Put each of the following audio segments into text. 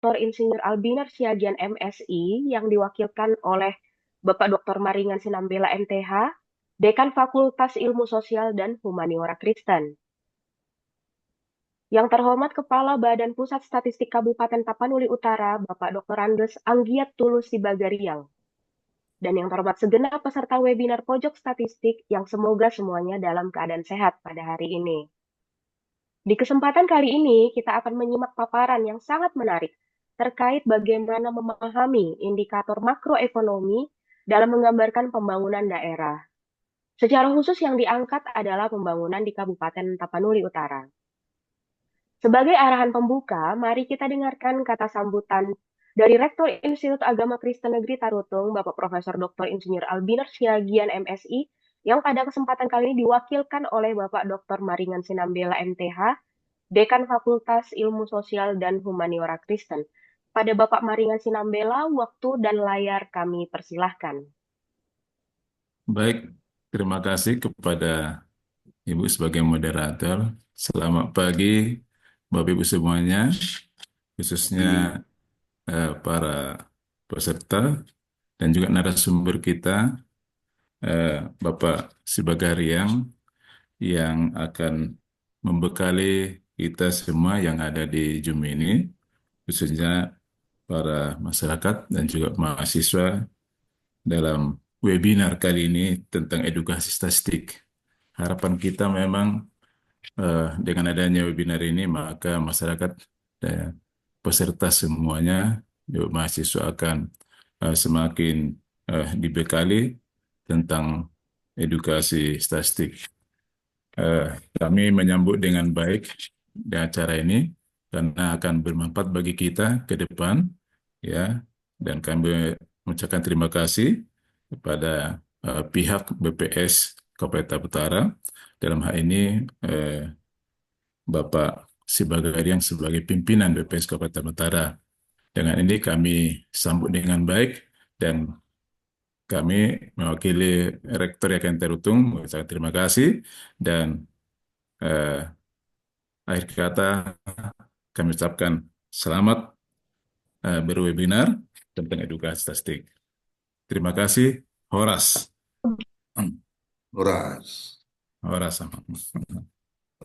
Dr. Insinyur Albinar Siagian MSI yang diwakilkan oleh Bapak Dr. Maringan Sinambela MTH, Dekan Fakultas Ilmu Sosial dan Humaniora Kristen. Yang terhormat Kepala Badan Pusat Statistik Kabupaten Tapanuli Utara, Bapak Dr. Andes Anggiat Tulus Sibagariang. Dan yang terhormat segenap peserta webinar Pojok Statistik yang semoga semuanya dalam keadaan sehat pada hari ini. Di kesempatan kali ini, kita akan menyimak paparan yang sangat menarik terkait bagaimana memahami indikator makroekonomi dalam menggambarkan pembangunan daerah. Secara khusus yang diangkat adalah pembangunan di Kabupaten Tapanuli Utara. Sebagai arahan pembuka, mari kita dengarkan kata sambutan dari Rektor Institut Agama Kristen Negeri Tarutung, Bapak Profesor Dr. Insinyur Albinar Siagian MSI, yang pada kesempatan kali ini diwakilkan oleh Bapak Dr. Maringan Sinambela MTH, Dekan Fakultas Ilmu Sosial dan Humaniora Kristen. Pada Bapak Maringan Sinambela, waktu dan layar kami persilahkan. Baik, terima kasih kepada Ibu sebagai moderator. Selamat pagi, Bapak Ibu semuanya, khususnya para peserta dan juga narasumber kita, Bapak Sibagariang, yang akan membekali kita semua yang ada di Zoom ini, khususnya para masyarakat dan juga mahasiswa dalam webinar kali ini tentang edukasi statistik. Harapan kita memang dengan adanya webinar ini, maka masyarakat dan peserta semuanya, mahasiswa akan semakin dibekali tentang edukasi statistik. Kami menyambut dengan baik di acara ini karena akan bermanfaat bagi kita ke depan, ya. Dan kami mengucapkan terima kasih kepada pihak BPS Kabupaten Utara, dalam hal ini Bapak Sibagariang sebagai pimpinan BPS Kabupaten Utara. Dengan ini kami sambut dengan baik dan kami mewakili Rektor Yakan Tarutung mengucapkan terima kasih dan akhir kata kami ucapkan selamat berwebinar tentang edukasi statistik. Terima kasih, Horas. Horas, Horas sama.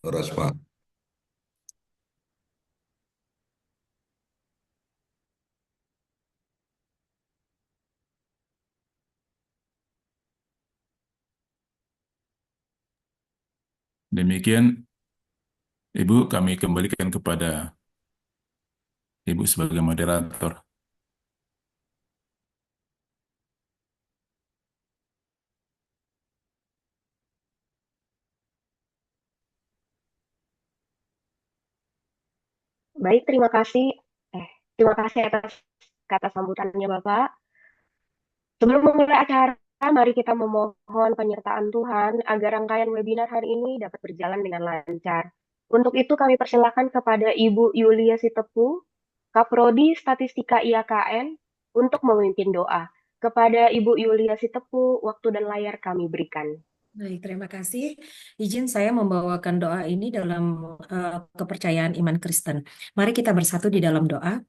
Horas Pak. Demikian, Ibu, kami kembalikan kepada Ibu sebagai moderator. Baik, terima kasih atas kata sambutannya Bapak. Sebelum memulai acara, mari kita memohon penyertaan Tuhan agar rangkaian webinar hari ini dapat berjalan dengan lancar. Untuk itu kami persilakan kepada Ibu Yulia Sitepu, Kaprodi Statistika IAKN, untuk memimpin doa. Kepada Ibu Yulia Sitepu, waktu dan layar kami berikan. Baik, terima kasih. Izin saya membawakan doa ini dalam kepercayaan iman Kristen. Mari kita bersatu di dalam doa.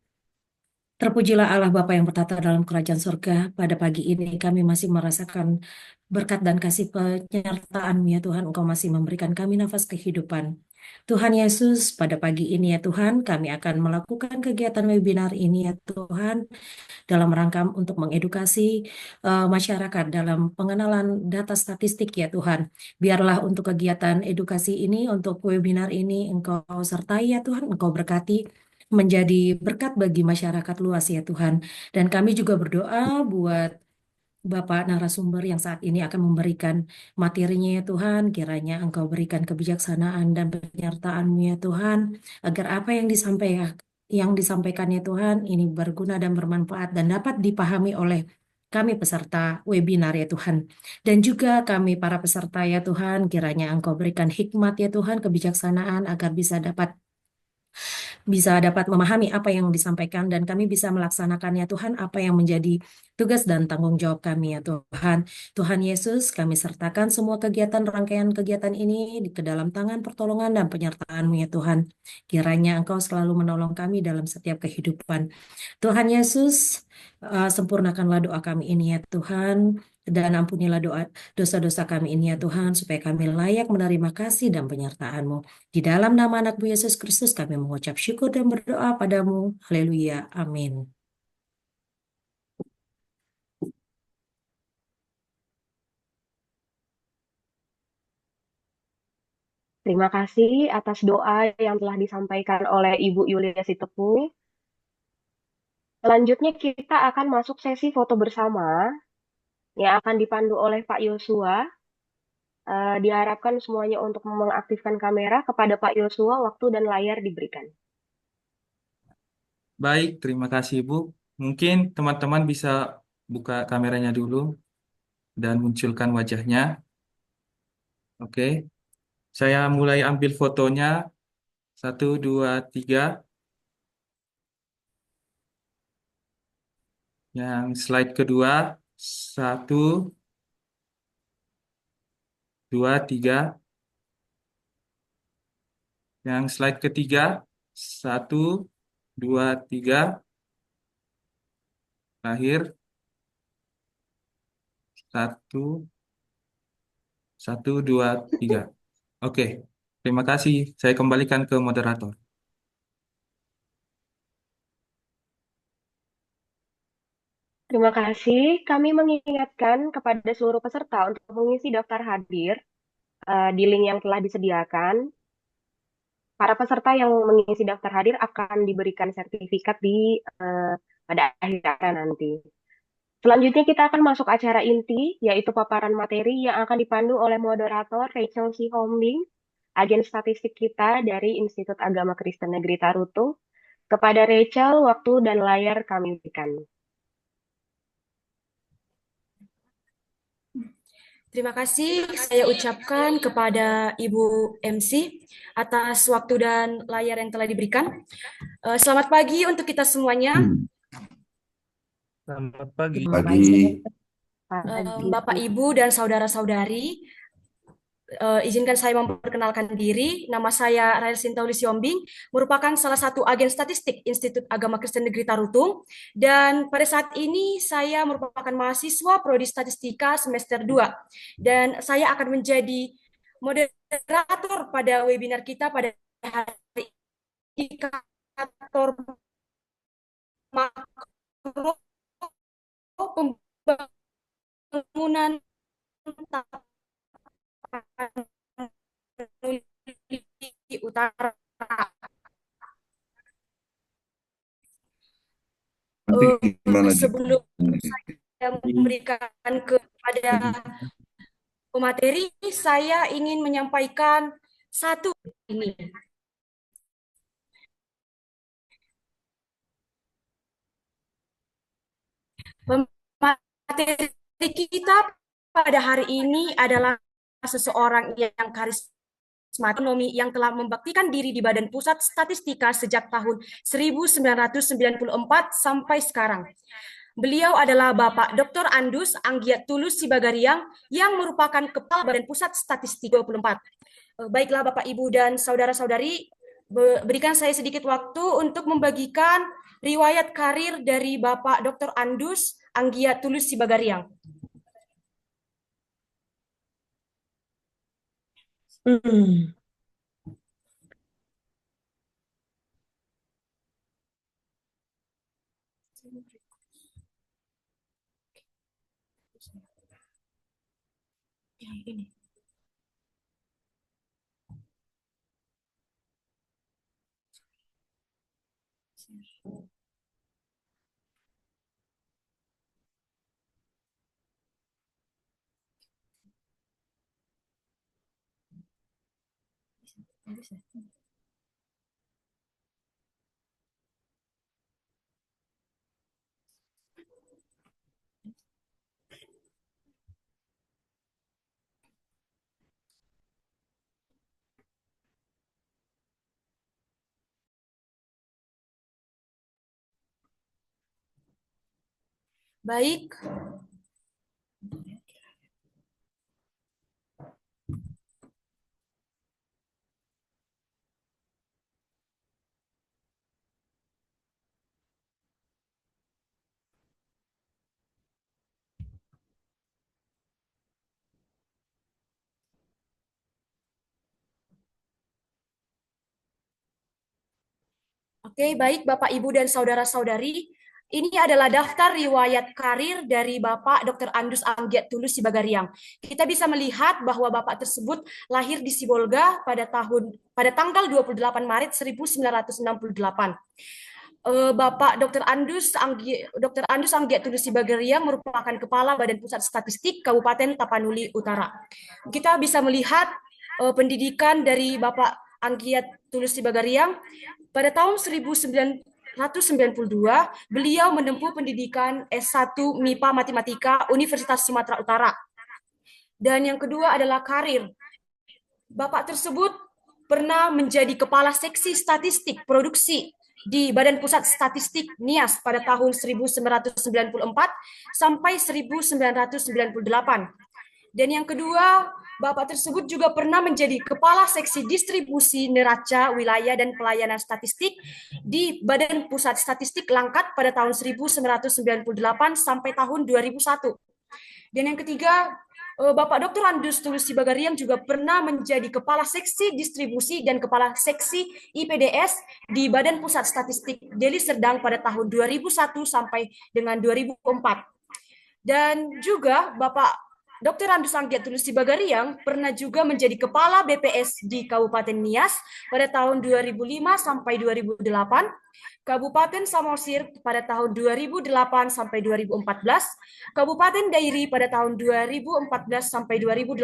Terpujilah Allah Bapa yang bertata dalam kerajaan surga. Pada pagi ini kami masih merasakan berkat dan kasih penyertaan-Mu ya Tuhan. Engkau masih memberikan kami nafas kehidupan. Tuhan Yesus, pada pagi ini ya Tuhan, kami akan melakukan kegiatan webinar ini ya Tuhan, dalam rangka untuk mengedukasi masyarakat dalam pengenalan data statistik ya Tuhan. Biarlah untuk kegiatan edukasi ini, untuk webinar ini, Engkau sertai ya Tuhan, Engkau berkati, menjadi berkat bagi masyarakat luas ya Tuhan. Dan kami juga berdoa buat Bapak narasumber yang saat ini akan memberikan materinya ya Tuhan, kiranya Engkau berikan kebijaksanaan dan penyertaan-Mu ya Tuhan, agar apa yang disampaikan ya Tuhan ini berguna dan bermanfaat dan dapat dipahami oleh kami peserta webinar ya Tuhan. Dan juga kami para peserta ya Tuhan, kiranya Engkau berikan hikmat ya Tuhan, kebijaksanaan agar bisa dapat memahami apa yang disampaikan dan kami bisa melaksanakannya Tuhan, apa yang menjadi tugas dan tanggung jawab kami ya Tuhan. Tuhan Yesus, kami sertakan semua kegiatan rangkaian kegiatan ini ke dalam tangan pertolongan dan penyertaan-Mu ya Tuhan. Kiranya Engkau selalu menolong kami dalam setiap kehidupan. Tuhan Yesus, sempurnakanlah doa kami ini ya Tuhan. Dan ampunilah dosa-dosa kami ini ya Tuhan, supaya kami layak menerima kasih dan penyertaan-Mu. Di dalam nama anak-Mu Yesus Kristus kami mengucap syukur dan berdoa padamu. Haleluya. Amin. Terima kasih atas doa yang telah disampaikan oleh Ibu Yulia Sitepung. Selanjutnya kita akan masuk sesi foto bersama yang akan dipandu oleh Pak Yosua. Diharapkan semuanya untuk mengaktifkan kamera. Kepada Pak Yosua, waktu dan layar diberikan. Baik, terima kasih Bu. Mungkin teman-teman bisa buka kameranya dulu dan munculkan wajahnya. Oke, saya mulai ambil fotonya. 1, 2, 3. Yang slide kedua. 1, 2, 3. Yang slide ketiga. 1, 2, 3. Terakhir. 1, 1, 2, 3. Oke, terima kasih. Saya kembalikan ke moderator. Terima kasih. Kami mengingatkan kepada seluruh peserta untuk mengisi daftar hadir di link yang telah disediakan. Para peserta yang mengisi daftar hadir akan diberikan sertifikat pada akhir acara nanti. Selanjutnya kita akan masuk acara inti, yaitu paparan materi yang akan dipandu oleh moderator Rachel Sihombing, agen statistik kita dari Institut Agama Kristen Negeri Tarutung. Kepada Rachel, waktu dan layar kami berikan. Terima kasih saya ucapkan kepada Ibu MC atas waktu dan layar yang telah diberikan. Selamat pagi untuk kita semuanya. Selamat pagi. Pagi. Bapak, Ibu, dan saudara-saudari, izinkan saya memperkenalkan diri. Nama saya Rael Sintauli Siombing, merupakan salah satu agen statistik Institut Agama Kristen Negeri Tarutung. Dan pada saat ini saya merupakan mahasiswa Prodi Statistika semester 2. Dan saya akan menjadi moderator pada webinar kita pada hari indikator makro pembangunan Utara. Nanti gimana Sebelum saya memberikan kepada pemateri, saya ingin menyampaikan satu ini. Pemateri kita pada hari ini adalah seseorang yang karismatik ekonomi yang telah membuktikan diri di Badan Pusat Statistika sejak tahun 1994 sampai sekarang. Beliau adalah Bapak Dr. Andus Anggiat Tulus Sibagariang yang merupakan Kepala Badan Pusat Statistik 24. Baiklah Bapak, Ibu, dan saudara-saudari, berikan saya sedikit waktu untuk membagikan riwayat karir dari Bapak Dr. Andus Anggiat Tulus Sibagariang. Ini. Baik, oke, baik Bapak, Ibu, dan saudara-saudari. Ini adalah daftar riwayat karir dari Bapak Dr. Andus Anggiat Tulus Sibagariang. Kita bisa melihat bahwa Bapak tersebut lahir di Sibolga pada tanggal 28 Maret 1968. Bapak Dr. Andus Anggiat Tulus Sibagariang merupakan Kepala Badan Pusat Statistik Kabupaten Tapanuli Utara. Kita bisa melihat pendidikan dari Bapak Anggiat Tulus Sibagariang. Pada tahun 1992, beliau menempuh pendidikan S1 MIPA Matematika Universitas Sumatera Utara. Dan yang kedua adalah karir. Bapak tersebut pernah menjadi Kepala Seksi Statistik Produksi di Badan Pusat Statistik NIAS pada tahun 1994 sampai 1998. Dan yang kedua, Bapak tersebut juga pernah menjadi Kepala Seksi Distribusi Neraca Wilayah dan Pelayanan Statistik di Badan Pusat Statistik Langkat pada tahun 1998 sampai tahun 2001. Dan yang ketiga, Bapak Dr. Andus Tulus Sibagariang juga pernah menjadi Kepala Seksi Distribusi dan Kepala Seksi IPDS di Badan Pusat Statistik Deli Serdang pada tahun 2001 sampai dengan 2004. Dan juga Bapak Dr. Andus Anggiat Tulus Sibagariang pernah juga menjadi Kepala BPS di Kabupaten Nias pada tahun 2005 sampai 2008, Kabupaten Samosir pada tahun 2008 sampai 2014, Kabupaten Dairi pada tahun 2014 sampai 2018,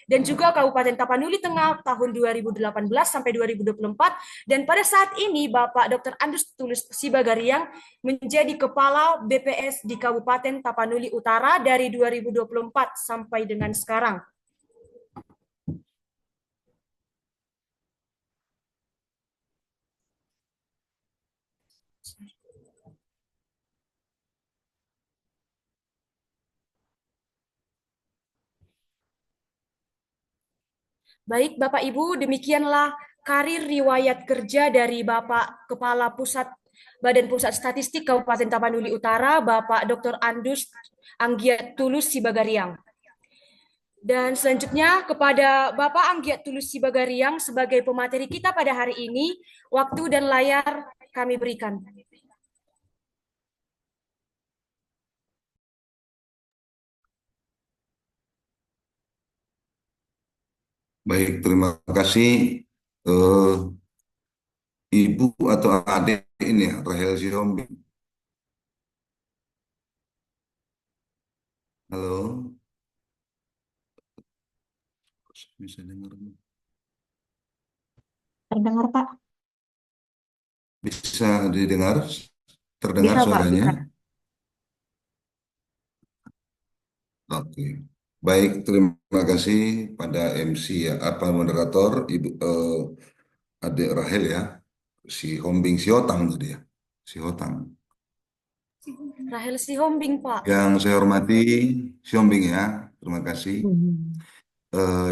dan juga Kabupaten Tapanuli Tengah tahun 2018 sampai 2024. Dan pada saat ini Bapak Dr. Andus Tulus Sibagariang menjadi Kepala BPS di Kabupaten Tapanuli Utara dari 2024 sampai dengan sekarang. Baik, Bapak Ibu, demikianlah karir riwayat kerja dari Bapak Kepala Badan Pusat Statistik Kabupaten Tapanuli Utara, Bapak Dr. Andus Anggiat Tulus Sibagariang. Dan selanjutnya kepada Bapak Anggiat Tulus Sibagariang sebagai pemateri kita pada hari ini, waktu dan layar kami berikan. Baik, terima kasih Ibu atau adik ini ya, Rahel Sihombing. Halo, bisa dengar? Terdengar, Pak? Bisa didengar? Terdengar Bisa, Pak, suaranya? bisa. Oke. Baik, terima kasih pada MC ya, apa moderator Ibu adik Rahel ya, si Hombing si Hotang tadi ya, si Hotang. Rahel Sihombing, Pak. Yang saya hormati si Hombing ya, terima kasih.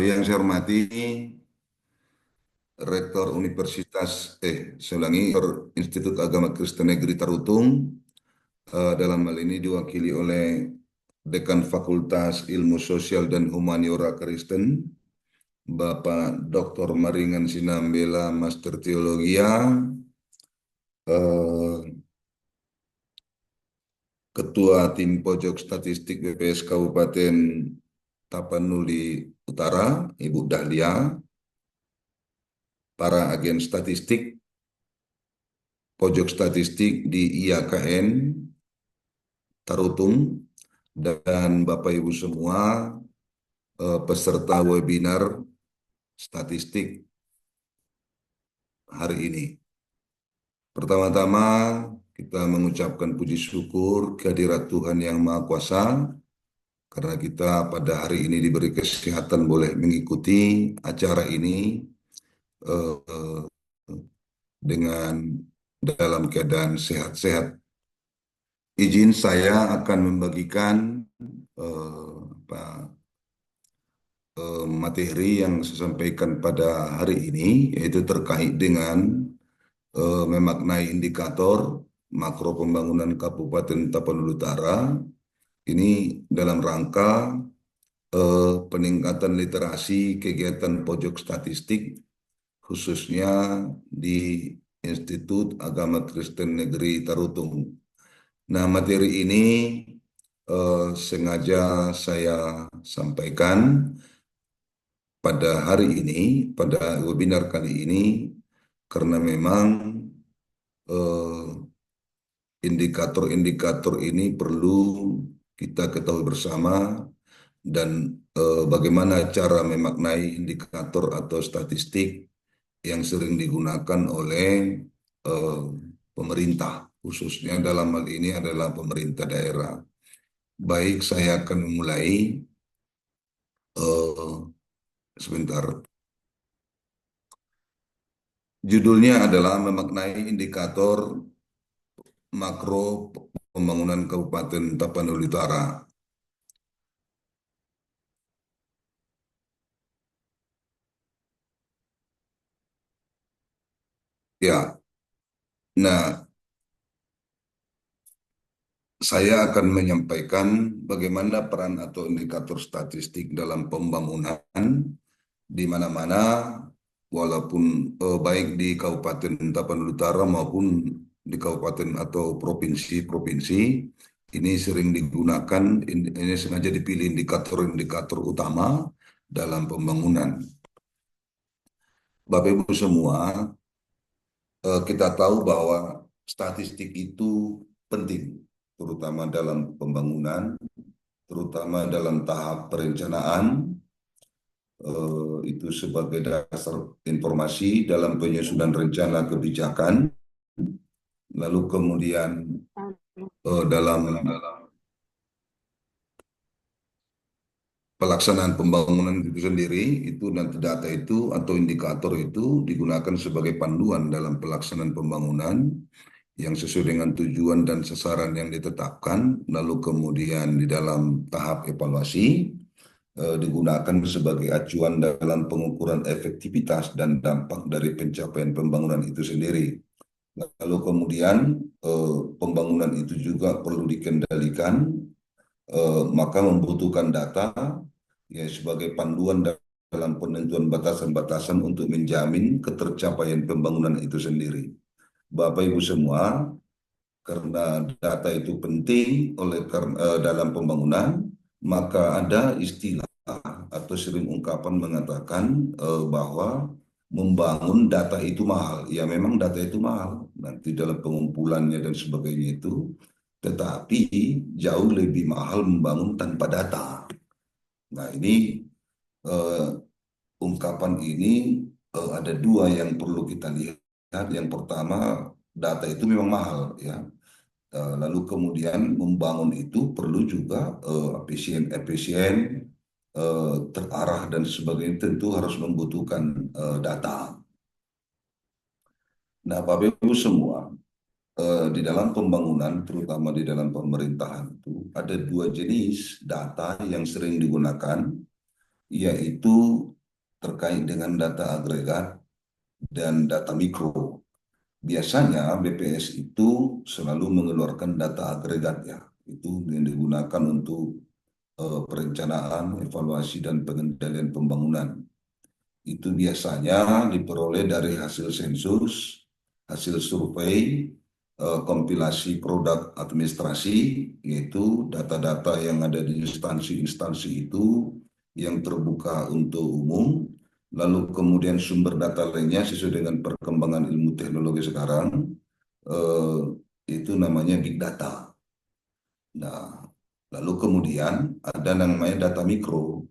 Yang saya hormati Rektor saya ulangi, Rektor Institut Agama Kristen Negeri Tarutung, dalam hal ini diwakili oleh Dekan Fakultas Ilmu Sosial dan Humaniora Kristen, Bapak Dr. Maringan Sinambela, Master Teologia, Ketua Tim Pojok Statistik BPS Kabupaten Tapanuli Utara, Ibu Dahlia, para agen statistik, pojok statistik di IAKN Tarutung, dan Bapak Ibu semua peserta webinar statistik hari ini. Pertama-tama kita mengucapkan puji syukur kehadirat Tuhan Yang Maha Kuasa karena kita pada hari ini diberi kesehatan boleh mengikuti acara ini dengan dalam keadaan sehat-sehat. izin saya akan membagikan materi yang saya sampaikan pada hari ini, yaitu terkait dengan memaknai indikator makro pembangunan Kabupaten Tapanuli Utara. Ini dalam rangka peningkatan literasi kegiatan pojok statistik, khususnya di Institut Agama Kristen Negeri Tarutung. Nah, materi ini sengaja saya sampaikan pada hari ini, pada webinar kali ini, karena memang indikator-indikator ini perlu kita ketahui bersama, dan bagaimana cara memaknai indikator atau statistik yang sering digunakan oleh pemerintah, khususnya dalam hal ini adalah pemerintah daerah. Baik, saya akan memulai. Sebentar. Judulnya adalah memaknai indikator makro pembangunan Kabupaten Tapanuli Utara. Ya, nah, saya akan menyampaikan bagaimana peran atau indikator statistik dalam pembangunan di mana-mana, walaupun baik di Kabupaten Tapanuli Utara maupun di kabupaten atau provinsi-provinsi, ini sering digunakan, ini sengaja dipilih indikator-indikator utama dalam pembangunan. Bapak Ibu semua, kita tahu bahwa statistik itu penting, terutama dalam pembangunan, terutama dalam tahap perencanaan, itu sebagai dasar informasi dalam penyusunan rencana kebijakan, lalu kemudian dalam pelaksanaan pembangunan itu sendiri, itu nanti data itu atau indikator itu digunakan sebagai panduan dalam pelaksanaan pembangunan yang sesuai dengan tujuan dan sasaran yang ditetapkan, lalu kemudian di dalam tahap evaluasi digunakan sebagai acuan dalam pengukuran efektivitas dan dampak dari pencapaian pembangunan itu sendiri. Lalu kemudian pembangunan itu juga perlu dikendalikan, maka membutuhkan data ya sebagai panduan dalam penentuan batasan-batasan untuk menjamin ketercapaian pembangunan itu sendiri. Bapak Ibu semua, karena data itu penting dalam pembangunan, maka ada istilah atau sering ungkapan mengatakan bahwa membangun data itu mahal. Ya, memang data itu mahal nanti dalam pengumpulannya dan sebagainya itu, tetapi jauh lebih mahal membangun tanpa data. Nah, ini ungkapan ini ada dua yang perlu kita lihat. Yang pertama, data itu memang mahal, ya. Lalu kemudian membangun itu perlu juga efisien, terarah dan sebagainya, tentu harus membutuhkan data. Nah, Bapak Ibu semua, di dalam pembangunan, terutama di dalam pemerintahan itu, ada dua jenis data yang sering digunakan, yaitu terkait dengan data agregat dan data mikro. Biasanya BPS itu selalu mengeluarkan data agregat, ya, itu yang digunakan untuk perencanaan, evaluasi, dan pengendalian pembangunan. Itu biasanya diperoleh dari hasil sensus, hasil survei, kompilasi produk administrasi, yaitu data-data yang ada di instansi-instansi itu yang terbuka untuk umum. Lalu kemudian sumber data lainnya sesuai dengan perkembangan ilmu teknologi sekarang, itu namanya big data. Nah, lalu kemudian ada namanya data mikro.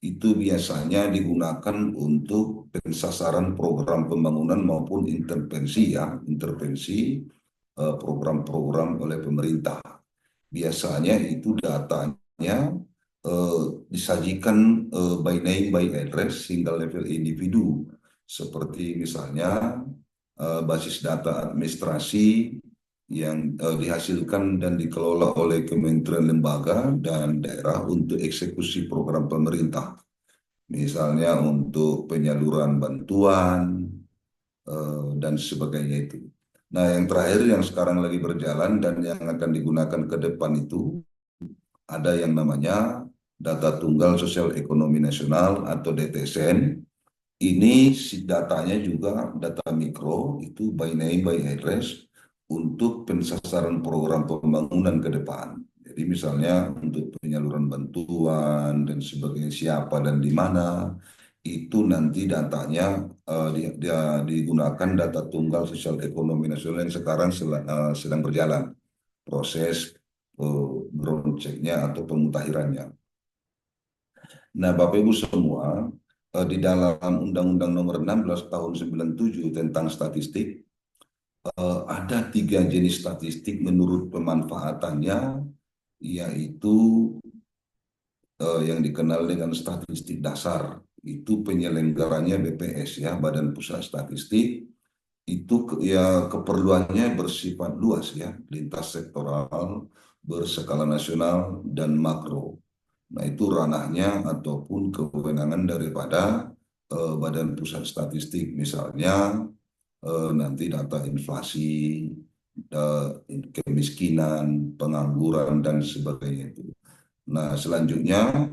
Itu biasanya digunakan untuk pensasaran program pembangunan maupun intervensi, ya, intervensi program-program oleh pemerintah. Biasanya itu datanya disajikan by name, by address, single level individu, seperti misalnya basis data administrasi, yang dihasilkan dan dikelola oleh kementerian lembaga dan daerah untuk eksekusi program pemerintah. Misalnya untuk penyaluran bantuan dan sebagainya itu. Nah, yang terakhir yang sekarang lagi berjalan dan yang akan digunakan ke depan itu ada yang namanya Data Tunggal Sosial Ekonomi Nasional atau DTSN. Ini si datanya juga data mikro, itu by name, by address, untuk pensasaran program pembangunan ke depan. Jadi misalnya untuk penyaluran bantuan dan sebagainya, siapa dan di mana, itu nanti datanya digunakan data tunggal sosial ekonomi nasional yang sekarang sedang berjalan proses ground check-nya atau pemutakhirannya. Nah, Bapak Ibu semua, di dalam Undang-Undang Nomor 16 Tahun 97 tentang statistik, ada 3 jenis statistik menurut pemanfaatannya, yaitu yang dikenal dengan statistik dasar. Itu penyelenggaranya BPS, ya, Badan Pusat Statistik. Itu ya keperluannya bersifat luas, ya, lintas sektoral, berskala nasional dan makro. Nah, itu ranahnya ataupun kewenangan daripada Badan Pusat Statistik. Misalnya nanti data inflasi, kemiskinan, pengangguran, dan sebagainya itu. Nah, selanjutnya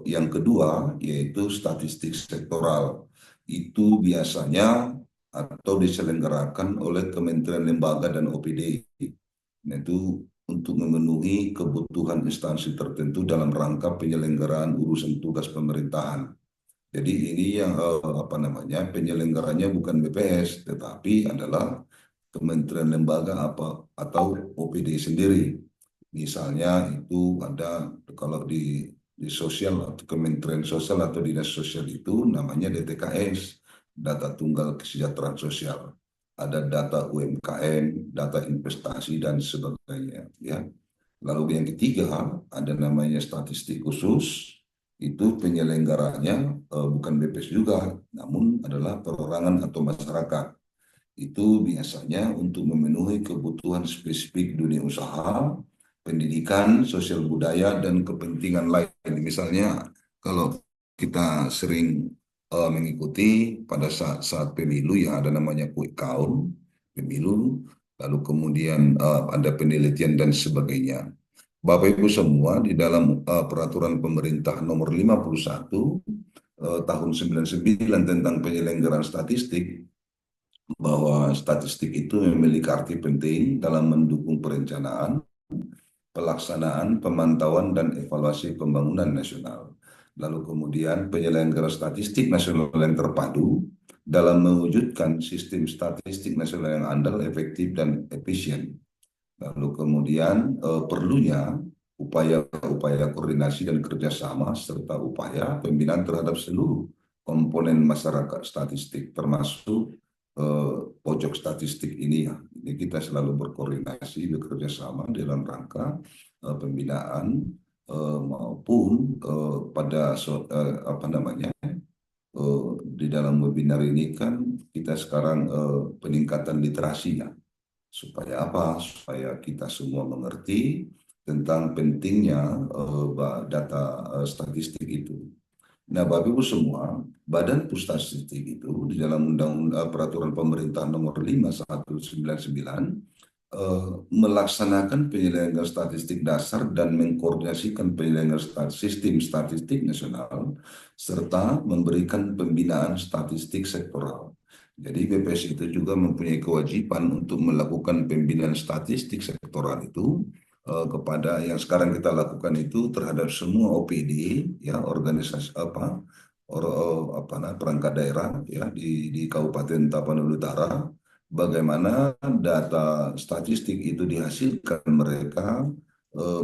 yang kedua yaitu statistik sektoral. Itu biasanya atau diselenggarakan oleh Kementerian Lembaga dan OPD. Nah, itu untuk memenuhi kebutuhan instansi tertentu dalam rangka penyelenggaraan urusan tugas pemerintahan. Jadi ini yang penyelenggaranya bukan BPS, tetapi adalah Kementerian Lembaga atau OPD sendiri. Misalnya itu ada kalau di sosial atau Kementerian Sosial atau Dinas Sosial itu namanya DTKS, Data Tunggal Kesejahteraan Sosial. Ada data UMKM, data investasi dan sebagainya, ya. Lalu yang ketiga ada namanya statistik khusus. Itu penyelenggaranya bukan BPS juga, namun adalah perorangan atau masyarakat. Itu biasanya untuk memenuhi kebutuhan spesifik dunia usaha, pendidikan, sosial budaya, dan kepentingan lain. Misalnya kalau kita sering mengikuti pada saat pemilu, ya, ada namanya quick count pemilu, lalu kemudian ada penelitian dan sebagainya. Bapak Ibu semua, di dalam peraturan pemerintah nomor 51 tahun 99 tentang penyelenggaraan statistik, bahwa statistik itu memiliki arti penting dalam mendukung perencanaan, pelaksanaan, pemantauan, dan evaluasi pembangunan nasional. Lalu kemudian penyelenggara statistik nasional yang terpadu dalam mewujudkan sistem statistik nasional yang andal, efektif, dan efisien. Lalu kemudian perlunya upaya-upaya koordinasi dan kerjasama serta upaya pembinaan terhadap seluruh komponen masyarakat statistik, termasuk pojok statistik ini, ya. Jadi kita selalu berkoordinasi, bekerja sama dalam rangka pembinaan maupun pada di dalam webinar ini kan kita sekarang peningkatan literasinya. Supaya apa? Supaya kita semua mengerti tentang pentingnya data statistik itu. Nah, Bapak Ibu semua, Badan Pusat Statistik itu di dalam Undang-Undang Peraturan Pemerintah Nomor 5 199 melaksanakan penyelenggaraan statistik dasar dan mengkoordinasikan penyelenggaraan sistem statistik nasional serta memberikan pembinaan statistik sektoral. Jadi BPS itu juga mempunyai kewajiban untuk melakukan pembinaan statistik sektoral itu kepada yang sekarang kita lakukan itu terhadap semua OPD, ya, organisasi perangkat daerah, ya, di Kabupaten Tapanuli Utara. Bagaimana data statistik itu dihasilkan mereka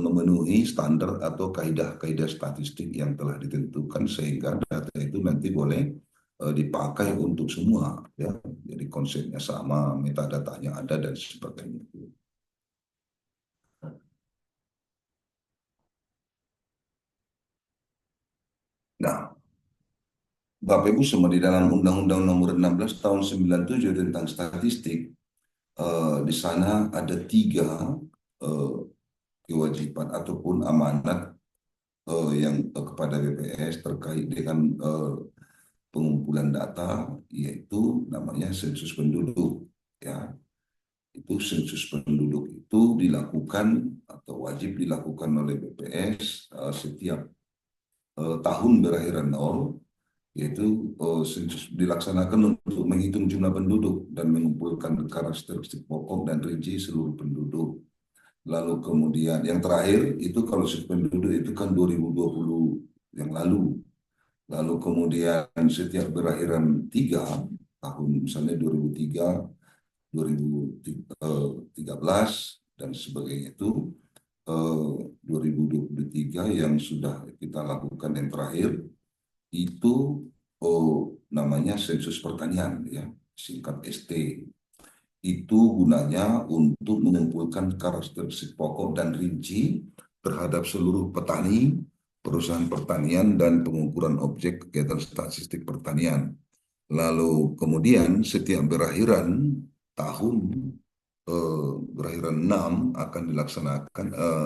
memenuhi standar atau kaidah-kaidah statistik yang telah ditentukan sehingga data itu nanti boleh dipakai untuk semua, ya. Jadi konsepnya sama, metadatanya ada dan sebagainya. Nah, Bapak Ibu semua, di dalam Undang-Undang Nomor 16 Tahun 97 tentang statistik, Di sana ada 3 eh, kewajiban ataupun amanat yang kepada BPS terkait dengan pengumpulan data, yaitu namanya sensus penduduk. Ya, itu sensus penduduk itu dilakukan atau wajib dilakukan oleh BPS setiap tahun berakhiran nol, yaitu sensus dilaksanakan untuk menghitung jumlah penduduk dan mengumpulkan karakteristik pokok dan rinci seluruh penduduk. Lalu kemudian yang terakhir itu kalau sensus penduduk itu kan 2020 yang lalu. Lalu kemudian setiap berakhiran 3 tahun, misalnya 2003, 2013 dan sebagainya itu 2023 yang sudah kita lakukan yang terakhir itu namanya sensus pertanian, ya, singkat ST. Itu gunanya untuk mengumpulkan karakteristik pokok dan rinci terhadap seluruh petani, perusahaan pertanian, dan pengukuran objek kegiatan statistik pertanian. Lalu kemudian setiap tahun berakhiran 6 akan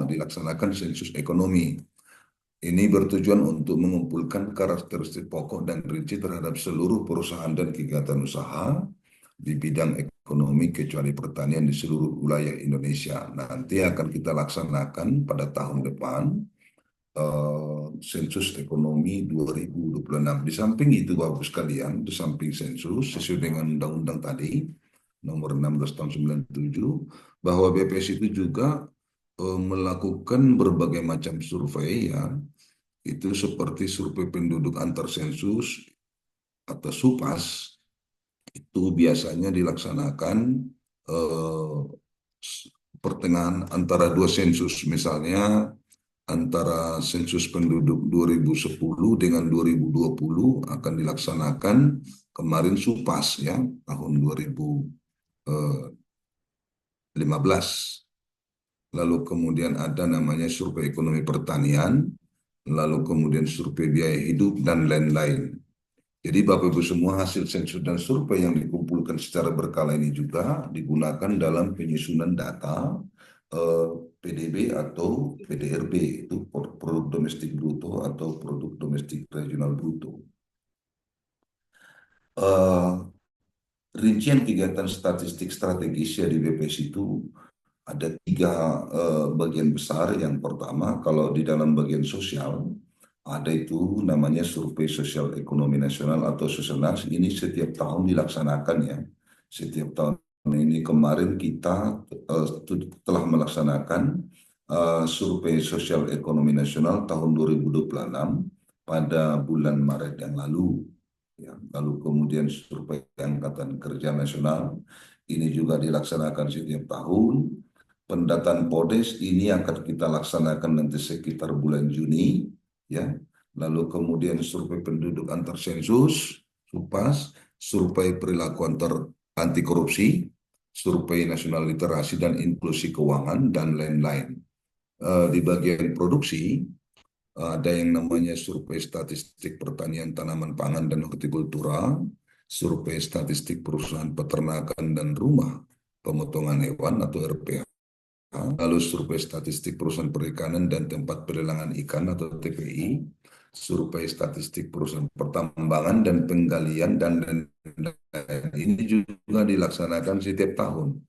dilaksanakan sensus ekonomi. Ini bertujuan untuk mengumpulkan karakteristik pokok dan rinci terhadap seluruh perusahaan dan kegiatan usaha di bidang ekonomi kecuali pertanian di seluruh wilayah Indonesia. Nanti akan kita laksanakan pada tahun depan sensus ekonomi 2026. Di samping itu Bapak sekalian, di samping sensus sesuai dengan undang-undang tadi nomor 16 tahun 97, bahwa BPS itu juga melakukan berbagai macam survei, ya, itu seperti survei penduduk antar sensus atau SUPAS. Itu biasanya dilaksanakan pertengahan antara 2 sensus, misalnya antara sensus penduduk 2010 dengan 2020 akan dilaksanakan kemarin SUPAS, ya, tahun 2015. Lalu kemudian ada namanya survei ekonomi pertanian, lalu kemudian survei biaya hidup, dan lain-lain. Jadi Bapak Ibu semua, hasil sensus dan survei yang dikumpulkan secara berkala ini juga digunakan dalam penyusunan data PDB atau PDRB, itu produk domestik bruto atau produk domestik regional bruto. Rincian kegiatan statistik strategis di BPS itu ada 3 bagian besar. Yang pertama, kalau di dalam bagian sosial, ada itu namanya survei sosial ekonomi nasional atau Susenas. Ini setiap tahun dilaksanakan, ya. Setiap tahun ini kemarin kita telah melaksanakan survei sosial ekonomi nasional tahun 2026 pada bulan Maret yang lalu. Ya, lalu kemudian survei Angkatan Kerja Nasional ini juga dilaksanakan setiap tahun. Pendataan PODES ini akan kita laksanakan nanti sekitar bulan Juni, ya. Lalu kemudian survei penduduk antar sensus, SUPAS, survei perilaku anti korupsi, survei nasional literasi dan inklusi keuangan, dan lain-lain. Di bagian produksi ada yang namanya survei statistik pertanian, tanaman pangan, dan hortikultura, survei statistik perusahaan peternakan dan rumah pemotongan hewan atau RPH, lalu survei statistik perusahaan perikanan dan tempat pelelangan ikan atau TPI, survei statistik perusahaan pertambangan dan penggalian, dan ini juga dilaksanakan setiap tahun.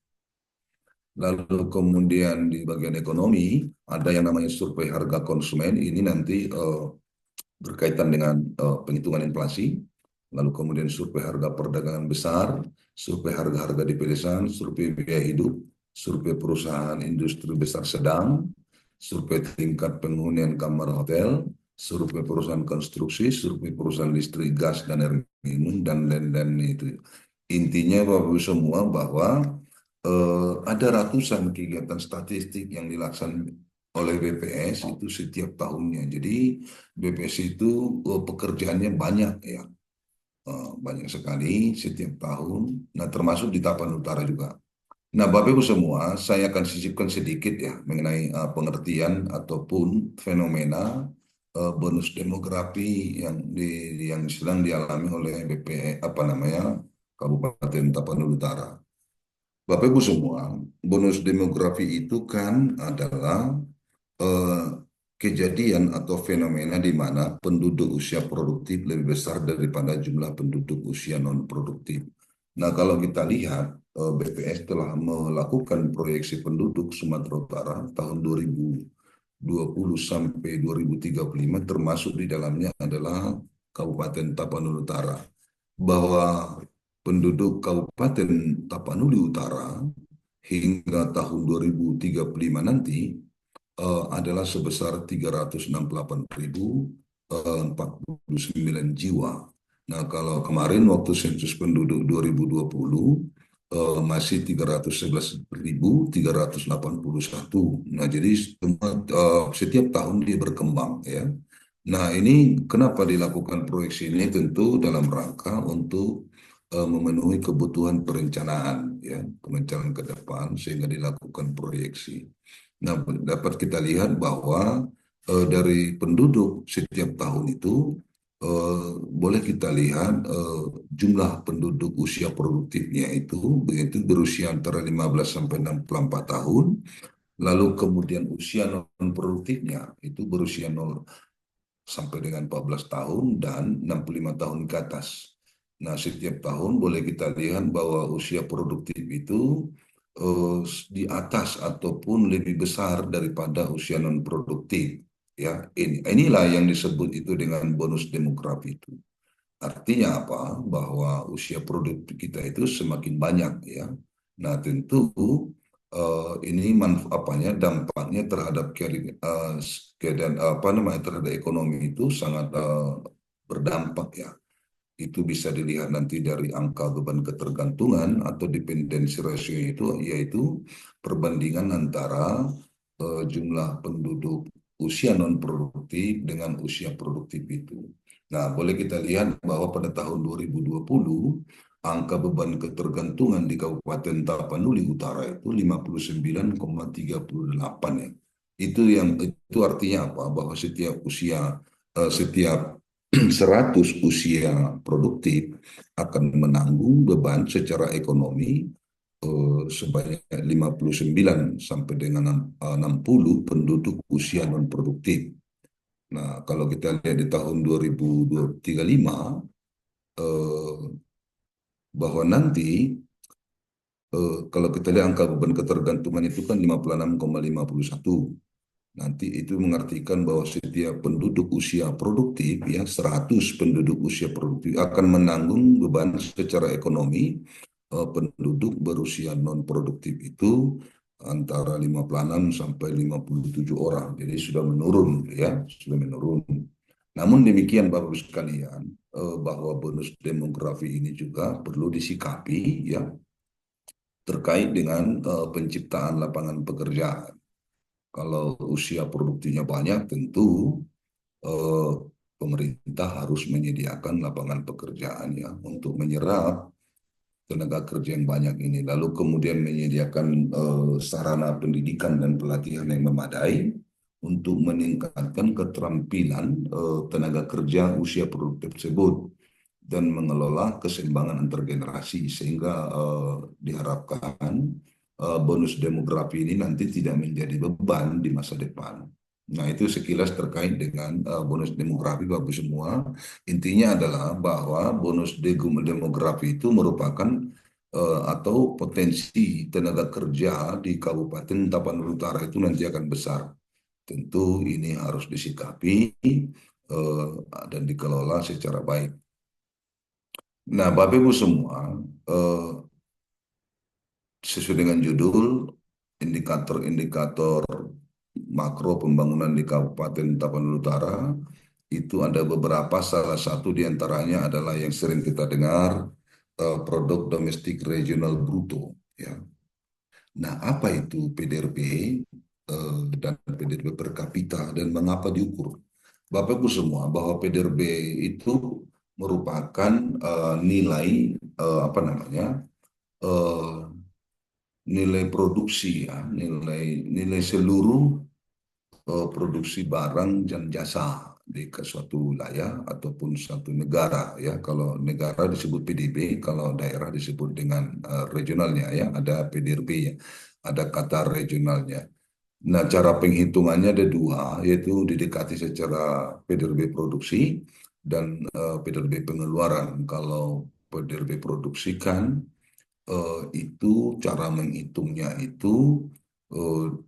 Lalu kemudian di bagian ekonomi ada yang namanya survei harga konsumen. Ini nanti berkaitan dengan penghitungan inflasi. Lalu kemudian survei harga perdagangan besar, survei harga-harga di pedesaan, survei biaya hidup, survei perusahaan industri besar sedang, survei tingkat penghunian kamar hotel, survei perusahaan konstruksi, survei perusahaan listrik, gas, dan air minum, dan lain-lain itu. Intinya Bapak-Ibu semua bahwa ada ratusan kegiatan statistik yang dilaksanakan oleh BPS itu setiap tahunnya. Jadi BPS itu pekerjaannya banyak, ya. Banyak sekali setiap tahun. Nah, termasuk di Tapan Utara juga. Nah, Bapak Ibu semua, saya akan sisipkan sedikit, ya, mengenai pengertian ataupun fenomena bonus demografi yang sedang dialami oleh BPS Kabupaten Tapanuli Utara. Bapak Ibu semua, bonus demografi itu kan adalah eh, kejadian atau fenomena di mana penduduk usia produktif lebih besar daripada jumlah penduduk usia non produktif. Nah, kalau kita lihat BPS telah melakukan proyeksi penduduk Sumatera Utara tahun 2020 sampai 2035, termasuk di dalamnya adalah Kabupaten Tapanuli Utara, bahwa penduduk Kabupaten Tapanuli Utara hingga tahun 2035 nanti adalah sebesar 368.049 jiwa. Nah, kalau kemarin waktu sensus penduduk 2020 masih 311.381. Nah, jadi setiap tahun dia berkembang ya. Nah, ini kenapa dilakukan proyeksi ini? Tentu dalam rangka untuk memenuhi kebutuhan perencanaan ya, perencanaan ke depan sehingga dilakukan proyeksi. Nah, dapat kita lihat bahwa dari penduduk setiap tahun itu boleh kita lihat jumlah penduduk usia produktifnya itu begitu berusia antara 15 sampai 64 tahun, lalu kemudian usia non produktifnya itu berusia 0 sampai dengan 14 tahun dan 65 tahun ke atas. Nah, setiap tahun boleh kita lihat bahwa usia produktif itu di atas ataupun lebih besar daripada usia non produktif. Ya, inilah yang disebut itu dengan bonus demografi itu. Artinya apa? Bahwa usia produktif kita itu semakin banyak ya. Nah, tentu ini manfaatnya dampaknya terhadap keadaan apa namanya terhadap ekonomi itu sangat berdampak ya. Itu bisa dilihat nanti dari angka beban ketergantungan atau dependency ratio itu, yaitu perbandingan antara jumlah penduduk usia non produktif dengan usia produktif itu. Nah, boleh kita lihat bahwa pada tahun 2020 angka beban ketergantungan di Kabupaten Tapanuli Utara itu 59,38 ya. Itu artinya apa? Bahwa setiap 100 usia produktif akan menanggung beban secara ekonomi sebanyak 59 sampai dengan 60 penduduk usia non produktif. Nah, kalau kita lihat di tahun 2035 bahwa nanti kalau kita lihat angka beban ketergantungan itu kan 56,51. Nanti itu mengartikan bahwa setiap penduduk usia produktif ya 100 penduduk usia produktif akan menanggung beban secara ekonomi penduduk berusia non produktif itu antara 56 sampai 57 orang. Jadi sudah menurun ya, sudah menurun. Namun demikian Bapak Ibu sekalian, bahwa bonus demografi ini juga perlu disikapi ya terkait dengan penciptaan lapangan pekerjaan. Kalau usia produktifnya banyak, tentu eh, pemerintah harus menyediakan lapangan pekerjaan ya untuk menyerap tenaga kerja yang banyak ini. Lalu kemudian menyediakan sarana pendidikan dan pelatihan yang memadai untuk meningkatkan keterampilan tenaga kerja usia produktif tersebut dan mengelola keseimbangan antar generasi sehingga diharapkan bonus demografi ini nanti tidak menjadi beban di masa depan. Nah, itu sekilas terkait dengan bonus demografi Bapak semua. Intinya adalah bahwa bonus demografi itu merupakan atau potensi tenaga kerja di Kabupaten Tapanuli Utara itu nanti akan besar. Tentu ini harus disikapi dan dikelola secara baik. Nah, Bapak Ibu semua, sesuai dengan judul, indikator-indikator makro pembangunan di Kabupaten Tapanuli Utara, itu ada beberapa, salah satu diantaranya adalah yang sering kita dengar, produk domestik regional bruto. Ya. Nah, apa itu PDRB dan PDRB per kapita dan mengapa diukur? Bapak Ibu semua, bahwa PDRB itu merupakan nilai apa namanya nilai produksi ya, nilai seluruh produksi barang dan jasa di ke suatu wilayah ataupun suatu negara ya. Kalau negara disebut PDB, kalau daerah disebut dengan regionalnya ya, ada PDRB ya, ada kata regionalnya. Nah, cara penghitungannya ada dua, yaitu didekati secara PDRB produksi dan PDRB pengeluaran. Kalau PDRB produksi kan itu cara menghitungnya itu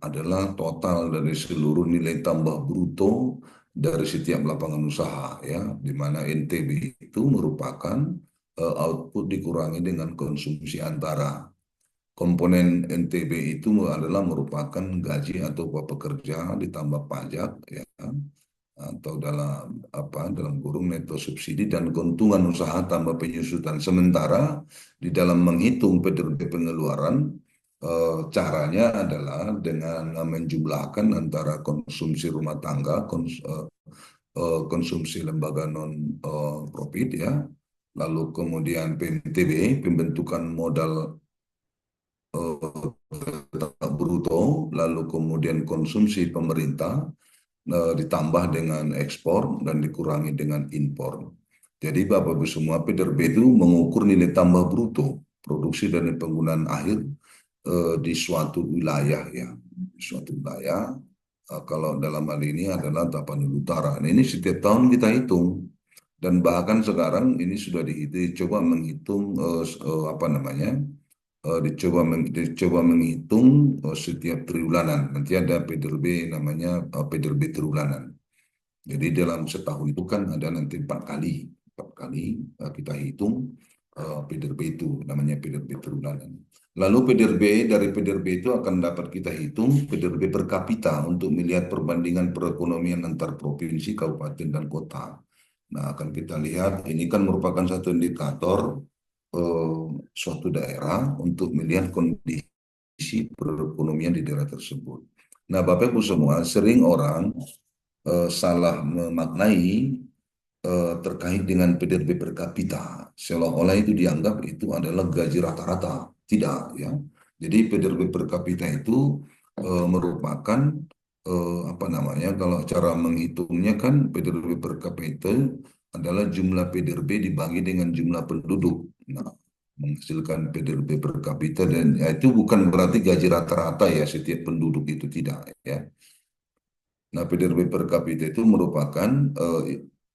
adalah total dari seluruh nilai tambah bruto dari setiap lapangan usaha ya, di mana NTB itu merupakan output dikurangi dengan konsumsi antara. Komponen NTB itu adalah merupakan gaji atau upah pekerja ditambah pajak ya, atau dalam kurung neto subsidi dan keuntungan usaha tambah penyusutan. Sementara di dalam menghitung PDRB pengeluaran caranya adalah dengan menjumlahkan antara konsumsi rumah tangga, konsumsi lembaga non profit ya, lalu kemudian PMTB, pembentukan modal tetap bruto, lalu kemudian konsumsi pemerintah ditambah dengan ekspor dan dikurangi dengan impor. Jadi Bapak Ibu semua, PDRB itu mengukur nilai tambah bruto produksi dan penggunaan akhir di suatu wilayah ya, di suatu wilayah. Kalau dalam hal ini adalah Tapanuli Utara. Nah, ini setiap tahun kita hitung dan bahkan sekarang ini sudah dicoba menghitung apa namanya, dicoba menghitung setiap triwulanan. Nanti ada PDRB namanya PDRB triwulanan. Jadi dalam setahun itu kan ada nanti 4 kali kita hitung PDRB itu namanya PDRB triwulanan. Lalu dari PDRB itu akan dapat kita hitung PDRB per kapita untuk melihat perbandingan perekonomian antar provinsi, kabupaten, dan kota. Nah, akan kita lihat ini kan merupakan satu indikator suatu daerah untuk melihat kondisi perekonomian di daerah tersebut. Nah, Bapak Ibu semua, sering orang salah memaknai terkait dengan PDRB per kapita, seolah-olah itu dianggap itu adalah gaji rata-rata. Tidak ya. Jadi PDRB per kapita itu merupakan apa namanya, kalau cara menghitungnya kan PDRB per kapita adalah jumlah PDRB dibagi dengan jumlah penduduk. Nah, menghasilkan PDRB per kapita, dan ya, itu bukan berarti gaji rata-rata ya setiap penduduk, itu tidak ya. Nah, PDRB per kapita itu merupakan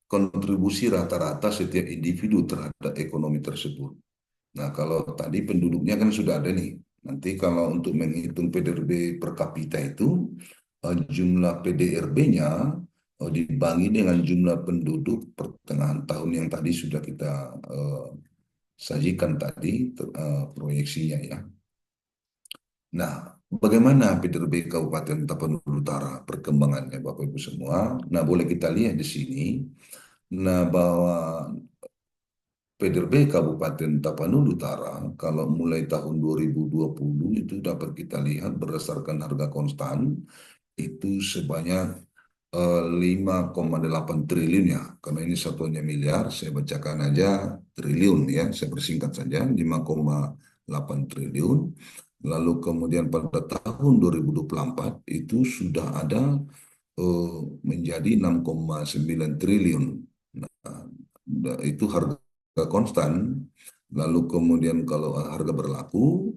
kontribusi rata-rata setiap individu terhadap ekonomi tersebut. Nah, kalau tadi penduduknya kan sudah ada nih. Nanti kalau untuk menghitung PDRB per kapita itu jumlah PDRB-nya dibagi dengan jumlah penduduk pertengahan tahun yang tadi sudah kita sajikan tadi proyeksinya ya. Nah, bagaimana PDRB Kabupaten Tapanuli Utara perkembangannya Bapak Ibu semua? Nah, boleh kita lihat di sini. Nah, bahwa PDRB Kabupaten Tapanuli Utara kalau mulai tahun 2020 itu dapat kita lihat berdasarkan harga konstan itu sebanyak 5,8 triliun ya, karena ini satuannya miliar, saya bacakan aja triliun ya, saya persingkat saja 5,8 triliun. Lalu kemudian pada tahun 2024 itu sudah ada menjadi 6,9 triliun. Nah, itu harga konstan. Lalu kemudian kalau harga berlaku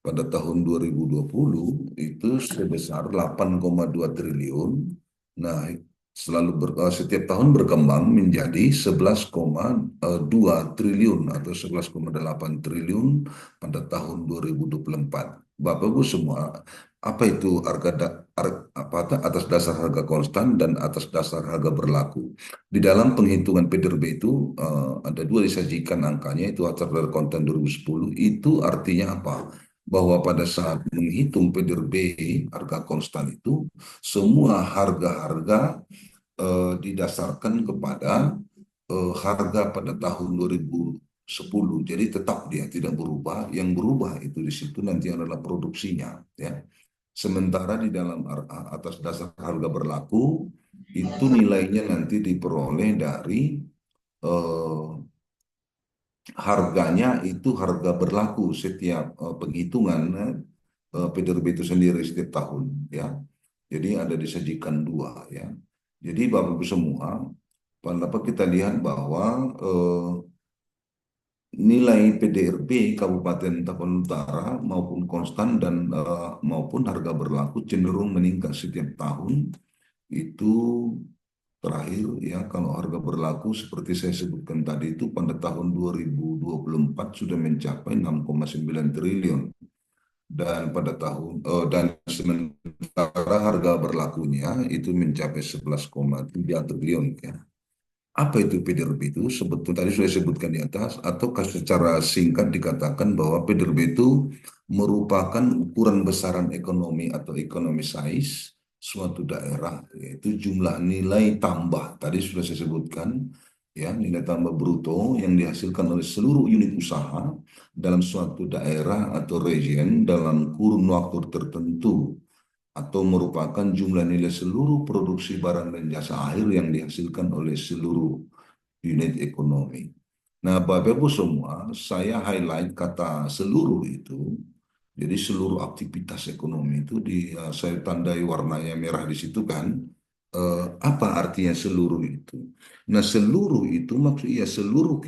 pada tahun 2020 itu sebesar 8,2 triliun. Nah, setiap tahun berkembang menjadi 11,2 triliun atau 11,8 triliun pada tahun 2024. Bapak Ibu semua, apa itu atas dasar harga konstan dan atas dasar harga berlaku? Di dalam penghitungan PDRB itu ada dua disajikan angkanya, itu atas dasar konstan 2010. Itu artinya apa? Bahwa pada saat menghitung PDRB harga konstan itu semua harga-harga didasarkan kepada harga pada tahun 2010. Jadi tetap dia tidak berubah. Yang berubah itu di situ nanti adalah produksinya ya. Sementara di dalam atas dasar harga berlaku itu nilainya nanti diperoleh dari harganya itu harga berlaku setiap penghitungan PDRB itu sendiri setiap tahun ya. Jadi ada disajikan dua ya. Jadi Bapak Ibu semua, dapat kita lihat bahwa nilai PDRB Kabupaten Tapanuli Utara maupun konstan dan maupun harga berlaku cenderung meningkat setiap tahun. Itu terakhir ya, kalau harga berlaku seperti saya sebutkan tadi itu pada tahun 2024 sudah mencapai 6,9 triliun, dan pada dan sementara harga berlakunya itu mencapai 11,3 triliun ya. Apa itu PDRB itu? Sebetulnya tadi sudah disebutkan di atas, atau secara singkat dikatakan bahwa PDRB itu merupakan ukuran besaran ekonomi atau economy size suatu daerah, yaitu jumlah nilai tambah. Tadi sudah saya sebutkan, ya, nilai tambah bruto yang dihasilkan oleh seluruh unit usaha dalam suatu daerah atau region dalam kurun waktu tertentu, atau merupakan jumlah nilai seluruh produksi barang dan jasa akhir yang dihasilkan oleh seluruh unit ekonomi. Nah, Bapak Ibu semua, saya highlight kata seluruh itu. Jadi seluruh aktivitas ekonomi itu saya tandai warnanya merah di situ kan. Apa artinya seluruh itu? Nah, seluruh itu maksudnya seluruh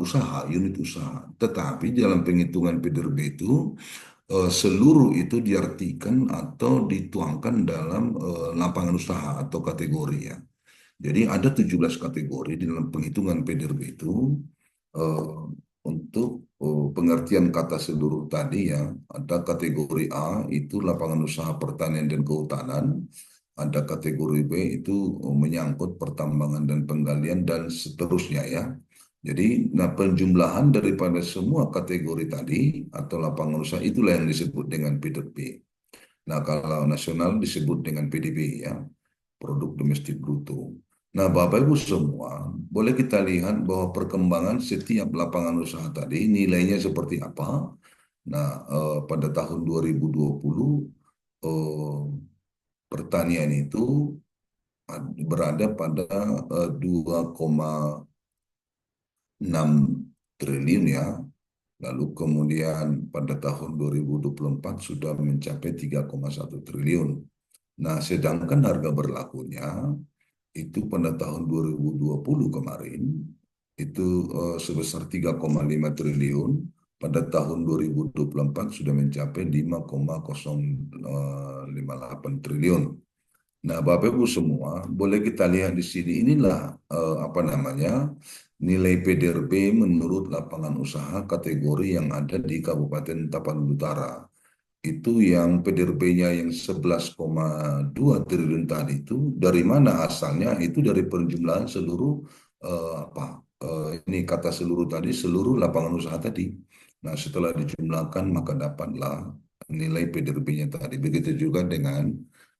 usaha, unit usaha. Tetapi dalam penghitungan PDRB itu seluruh itu diartikan atau dituangkan dalam lapangan usaha atau kategori ya. Jadi ada 17 kategori di dalam penghitungan PDRB itu eh, untuk pengertian kata seluruh tadi ya. Ada kategori A itu lapangan usaha pertanian dan kehutanan, ada kategori B itu menyangkut pertambangan dan penggalian dan seterusnya ya. Jadi, nah penjumlahan daripada semua kategori tadi atau lapangan usaha itulah yang disebut dengan PDB. Nah, kalau nasional disebut dengan PDB ya, produk domestik bruto. Nah, Bapak Ibu semua, boleh kita lihat bahwa perkembangan setiap lapangan usaha tadi nilainya seperti apa. Nah, pada tahun 2020 eh, pertanian itu berada pada 2,6 triliun ya. Lalu kemudian pada tahun 2024 sudah mencapai 3,1 triliun. Nah, sedangkan harga berlakunya itu pada tahun 2020 kemarin itu sebesar 3,5 triliun. Pada tahun 2024 sudah mencapai 5,058 triliun. Nah, Bapak Ibu semua, boleh kita lihat di sini, inilah apa namanya, nilai PDRB menurut lapangan usaha kategori yang ada di Kabupaten Tapanuli Utara. Itu yang PDRB-nya yang 11,2 triliun tadi itu dari mana asalnya? Itu dari penjumlahan seluruh apa ini kata seluruh tadi, seluruh lapangan usaha tadi. Nah, setelah dijumlahkan maka dapatlah nilai PDRB-nya tadi. Begitu juga dengan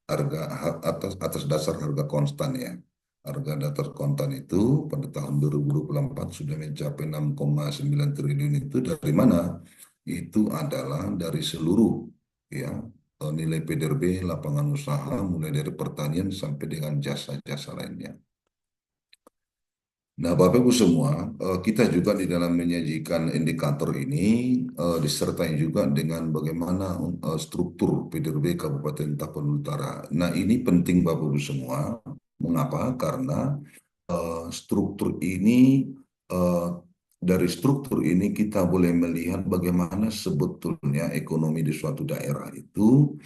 harga atas dasar harga konstan ya. Harga dasar konstan itu pada tahun 2024 sudah mencapai 6,9 triliun. Itu dari mana? Itu adalah dari seluruh ya nilai PDRB lapangan usaha mulai dari pertanian sampai dengan jasa-jasa lainnya. Nah, Bapak Ibu semua, kita juga di dalam menyajikan indikator ini disertai juga dengan bagaimana struktur PDRB Kabupaten Tapanuli Utara. Nah, ini penting Bapak Ibu semua. Mengapa? Karena struktur ini eh, dari struktur ini kita boleh melihat bagaimana sebetulnya ekonomi di suatu daerah itu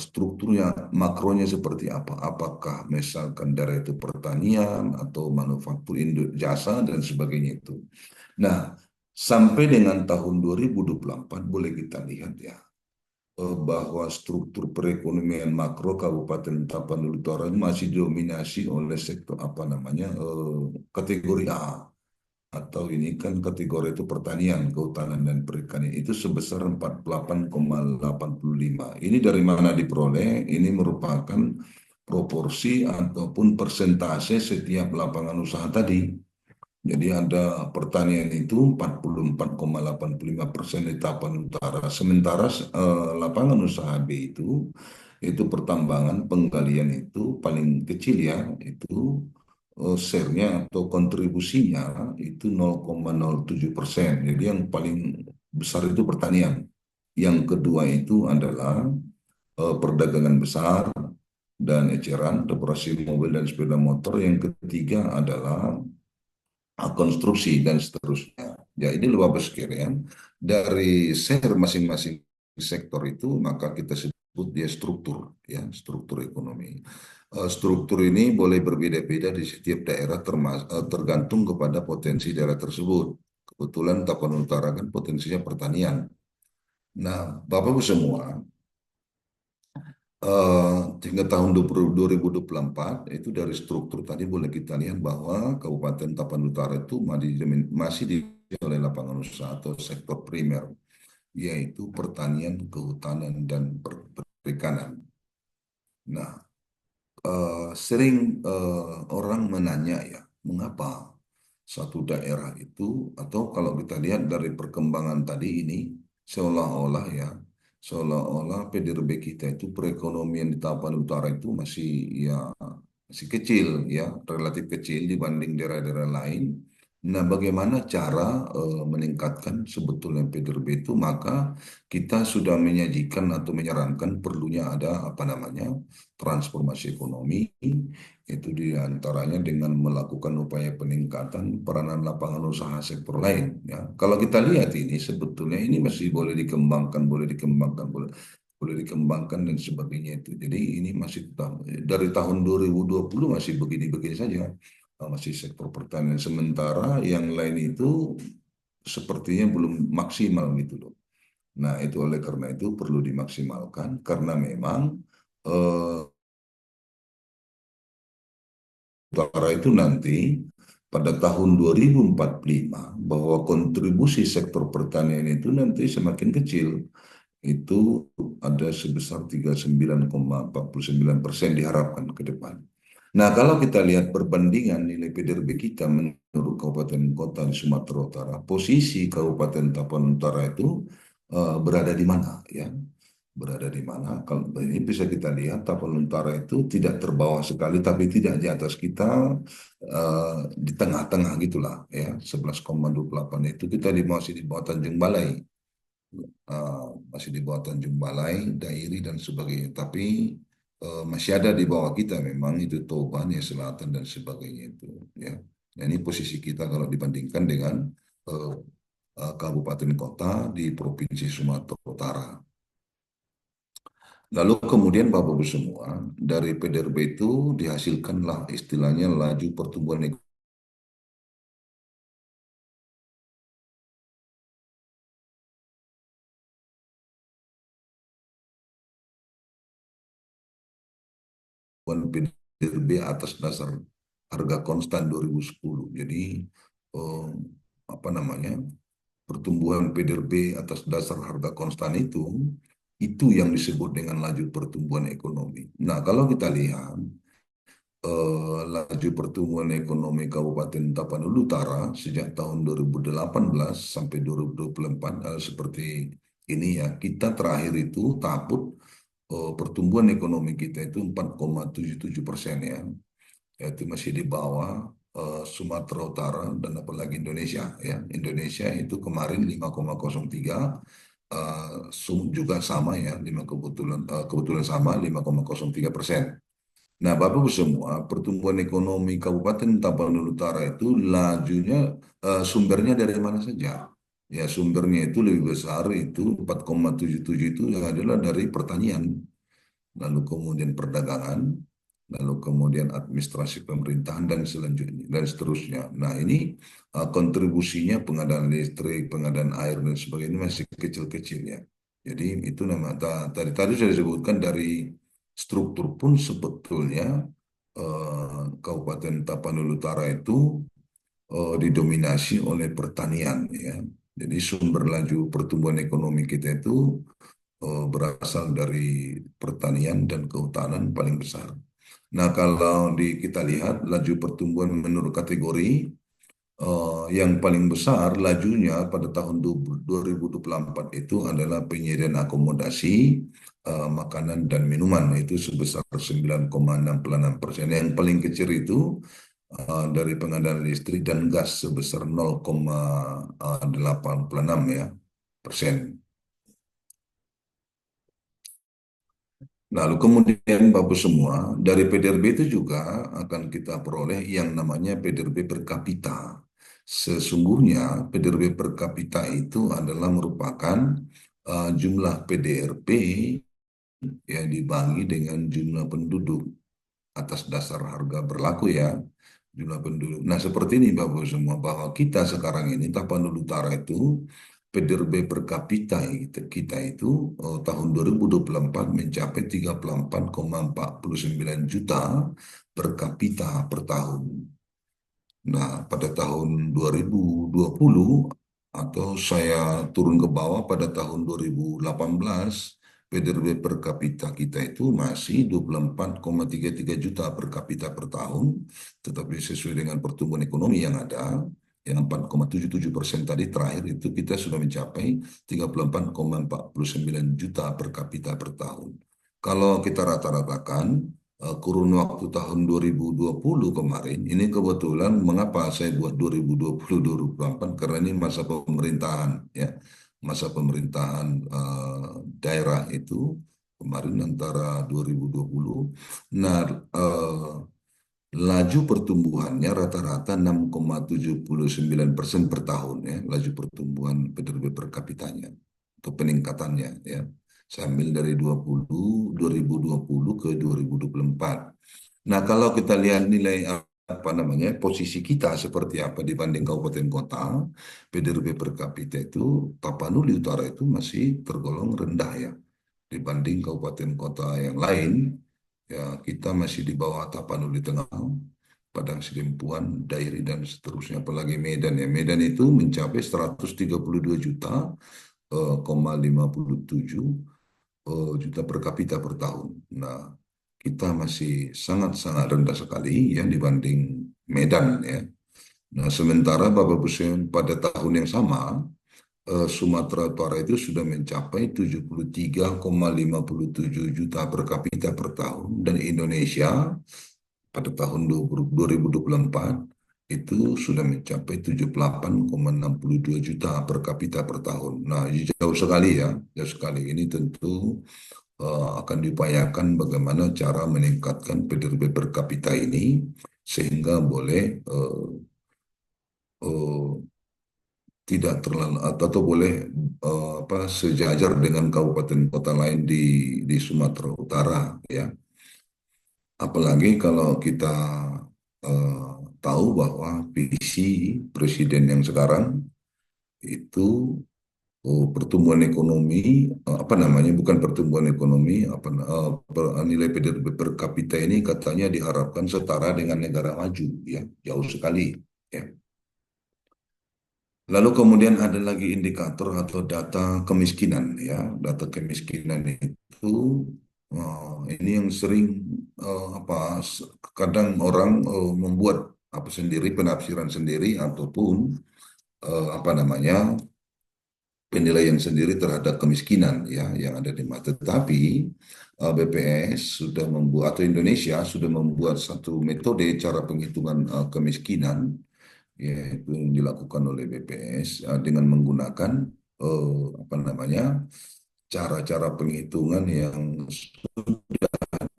strukturnya makronya seperti apa. Apakah misalkan daerah itu pertanian atau manufaktur jasa dan sebagainya itu. Nah, sampai dengan tahun 2024 boleh kita lihat ya bahwa struktur perekonomian makro Kabupaten Tapanuli Utara masih didominasi oleh sektor apa namanya kategori A, atau ini kan kategori itu pertanian, kehutanan dan perikanan itu sebesar 48,85. Ini dari mana diperoleh? Ini merupakan proporsi ataupun persentase setiap lapangan usaha tadi. Jadi ada pertanian itu 44,85% di Tapanuli Utara. Sementara lapangan usaha B itu pertambangan penggalian itu paling kecil ya, itu share-nya atau kontribusinya itu 0,07%. Jadi yang paling besar itu pertanian. Yang kedua itu adalah perdagangan besar, dan eceran, operasi mobil dan sepeda motor. Yang ketiga adalah konstruksi dan seterusnya. Ya, ini 15 sekalian. Dari share masing-masing sektor itu, maka kita sebut dia struktur, ya, struktur ekonomi. Struktur ini boleh berbeda-beda di setiap daerah tergantung kepada potensi daerah tersebut. Kebetulan Tapanuli Utara kan potensinya pertanian. Nah, Bapak-Ibu semua, hingga tahun 2024 itu dari struktur tadi boleh kita lihat bahwa Kabupaten Tapanuli Utara itu masih di oleh lapangan usaha atau sektor primer, yaitu pertanian, kehutanan, dan perikanan. Nah, sering orang menanya ya, mengapa satu daerah itu, atau kalau kita lihat dari perkembangan tadi ini, seolah-olah ya, seolah-olah PDRB kita itu perekonomian di Tapanuli Utara itu masih kecil ya, relatif kecil dibanding daerah-daerah lain. Nah, bagaimana cara meningkatkan sebetulnya PDRB itu? Maka kita sudah menyajikan atau menyarankan perlunya ada apa namanya transformasi ekonomi, itu diantaranya dengan melakukan upaya peningkatan peranan lapangan usaha sektor lain. Ya, kalau kita lihat ini sebetulnya ini masih boleh dikembangkan, boleh dikembangkan dan sebagainya itu. Jadi ini masih dari tahun 2020 masih begini-begini saja, masih sektor pertanian. Sementara yang lain itu sepertinya belum maksimal gitu loh. Nah, itu oleh karena itu perlu dimaksimalkan karena memang eh, Utara itu nanti pada tahun 2045 bahwa kontribusi sektor pertanian itu nanti semakin kecil. Itu ada sebesar 39,49% diharapkan ke depan. Nah, kalau kita lihat perbandingan nilai PDRB kita menurut kabupaten kota di Sumatera Utara, posisi Kabupaten Tapanuli Utara itu berada di mana ya? Berada di mana? Kalau ini bisa kita lihat Tapanuli Utara itu tidak terbawah sekali, tapi tidak di atas kita, di tengah-tengah gitulah ya, 11,28 itu kita masih di bawah Tanjung Balai, masih di bawah Tanjung Balai, Dairi dan sebagainya. Tapi masih ada di bawah kita memang itu Toban ya Selatan dan sebagainya itu ya. Nah, ini posisi kita kalau dibandingkan dengan eh, kabupaten kota di Provinsi Sumatera Utara. Lalu kemudian Bapak-Ibu semua, dari PDRB itu dihasilkanlah istilahnya laju pertumbuhan PDRB atas dasar harga konstan 2010. Jadi eh, apa namanya, pertumbuhan PDRB atas dasar harga konstan itu yang disebut dengan laju pertumbuhan ekonomi. Nah, kalau kita lihat laju pertumbuhan ekonomi Kabupaten Tapanuli Utara sejak tahun 2018 sampai 2024 seperti ini ya, kita terakhir itu pertumbuhan ekonomi kita itu 4,77% ya, yaitu masih di bawah Sumatera Utara dan apalagi Indonesia ya. Indonesia itu kemarin 5,03, juga sama ya, kebetulan sama 5,03%. Nah, Bapak-Ibu semua, pertumbuhan ekonomi Kabupaten Tapanuli Utara itu lajunya sumbernya dari mana saja? Ya, sumbernya itu lebih besar itu 4,77 itu adalah dari pertanian, lalu kemudian perdagangan, lalu kemudian administrasi pemerintahan dan selanjutnya dan seterusnya. Nah, ini kontribusinya pengadaan listrik, pengadaan air dan sebagainya masih kecil-kecil ya. Jadi itu tadi sudah disebutkan dari struktur pun sebetulnya Kabupaten Tapanuli Utara itu didominasi oleh pertanian ya. Jadi sumber laju pertumbuhan ekonomi kita itu berasal dari pertanian dan kehutanan paling besar. Nah, kalau kita lihat laju pertumbuhan menurut kategori, yang paling besar lajunya pada tahun 2024 itu adalah penyediaan akomodasi, makanan dan minuman, itu sebesar 9,66%. Yang paling kecil itu dari pengadaan listrik dan gas sebesar 0,86 ya persen. Lalu kemudian Bapak semua, dari PDRB itu juga akan kita peroleh yang namanya PDRB per kapita. Sesungguhnya PDRB per kapita itu adalah merupakan jumlah PDRB yang dibagi dengan jumlah penduduk atas dasar harga berlaku ya, jumlah penduduk. Nah seperti ini Bapak semua, bahwa kita sekarang ini Tapanuli Utara itu PDRB per kapita kita itu tahun 2024 mencapai 34,49 juta per kapita per tahun. Nah, pada tahun 2020 atau saya turun ke bawah pada tahun 2018, PDRB per kapita kita itu masih 24,33 juta per kapita per tahun, tetapi sesuai dengan pertumbuhan ekonomi yang ada, yang 4,77% tadi terakhir itu kita sudah mencapai 34,49 juta per kapita per tahun. Kalau kita rata-ratakan, kurun waktu tahun 2020 kemarin, ini kebetulan mengapa saya buat 2020-2024, karena ini masa pemerintahan ya, masa pemerintahan daerah itu kemarin antara 2020. Nah, laju pertumbuhannya rata-rata 6,79% per tahun ya, laju pertumbuhan PDB per kapitanya atau peningkatannya ya. Saya ambil dari 2020 ke 2024. Nah, kalau kita lihat nilai apa namanya posisi kita seperti apa dibanding kabupaten kota, PDB per kapita itu Tapanuli Utara itu masih tergolong rendah ya dibanding kabupaten kota yang lain. Ya, kita masih di bawah Tapanuli Tengah, Padang Sidempuan, Dairi dan seterusnya. Apalagi Medan ya. Medan itu mencapai 132 juta, 57 juta per kapita per tahun. Nah, kita masih sangat-sangat rendah sekali ya dibanding Medan ya. Nah, sementara Bapak Ibu sekalian, pada tahun yang sama Sumatera Utara itu sudah mencapai 73,57 juta per kapita per tahun, dan Indonesia pada tahun 2024 itu sudah mencapai 78,62 juta per kapita per tahun. Nah, jauh sekali ya, jauh sekali. Ini tentu akan diupayakan bagaimana cara meningkatkan PDB per kapita ini sehingga boleh tidak terlalu atau boleh sejajar dengan kabupaten kota lain di Sumatera Utara ya. Apalagi kalau kita tahu bahwa visi presiden yang sekarang itu pertumbuhan ekonomi apa namanya, bukan pertumbuhan ekonomi, nilai PDB per kapita ini katanya diharapkan setara dengan negara maju ya, jauh sekali ya. Lalu kemudian ada lagi indikator atau data kemiskinan ya. Data kemiskinan itu ini yang sering kadang orang membuat apa sendiri, penafsiran sendiri ataupun apa namanya penilaian sendiri terhadap kemiskinan ya yang ada di mata. Tetapi BPS sudah membuat atau Indonesia sudah membuat satu metode cara penghitungan kemiskinan, yaitu yang dilakukan oleh BPS dengan menggunakan apa namanya cara-cara penghitungan yang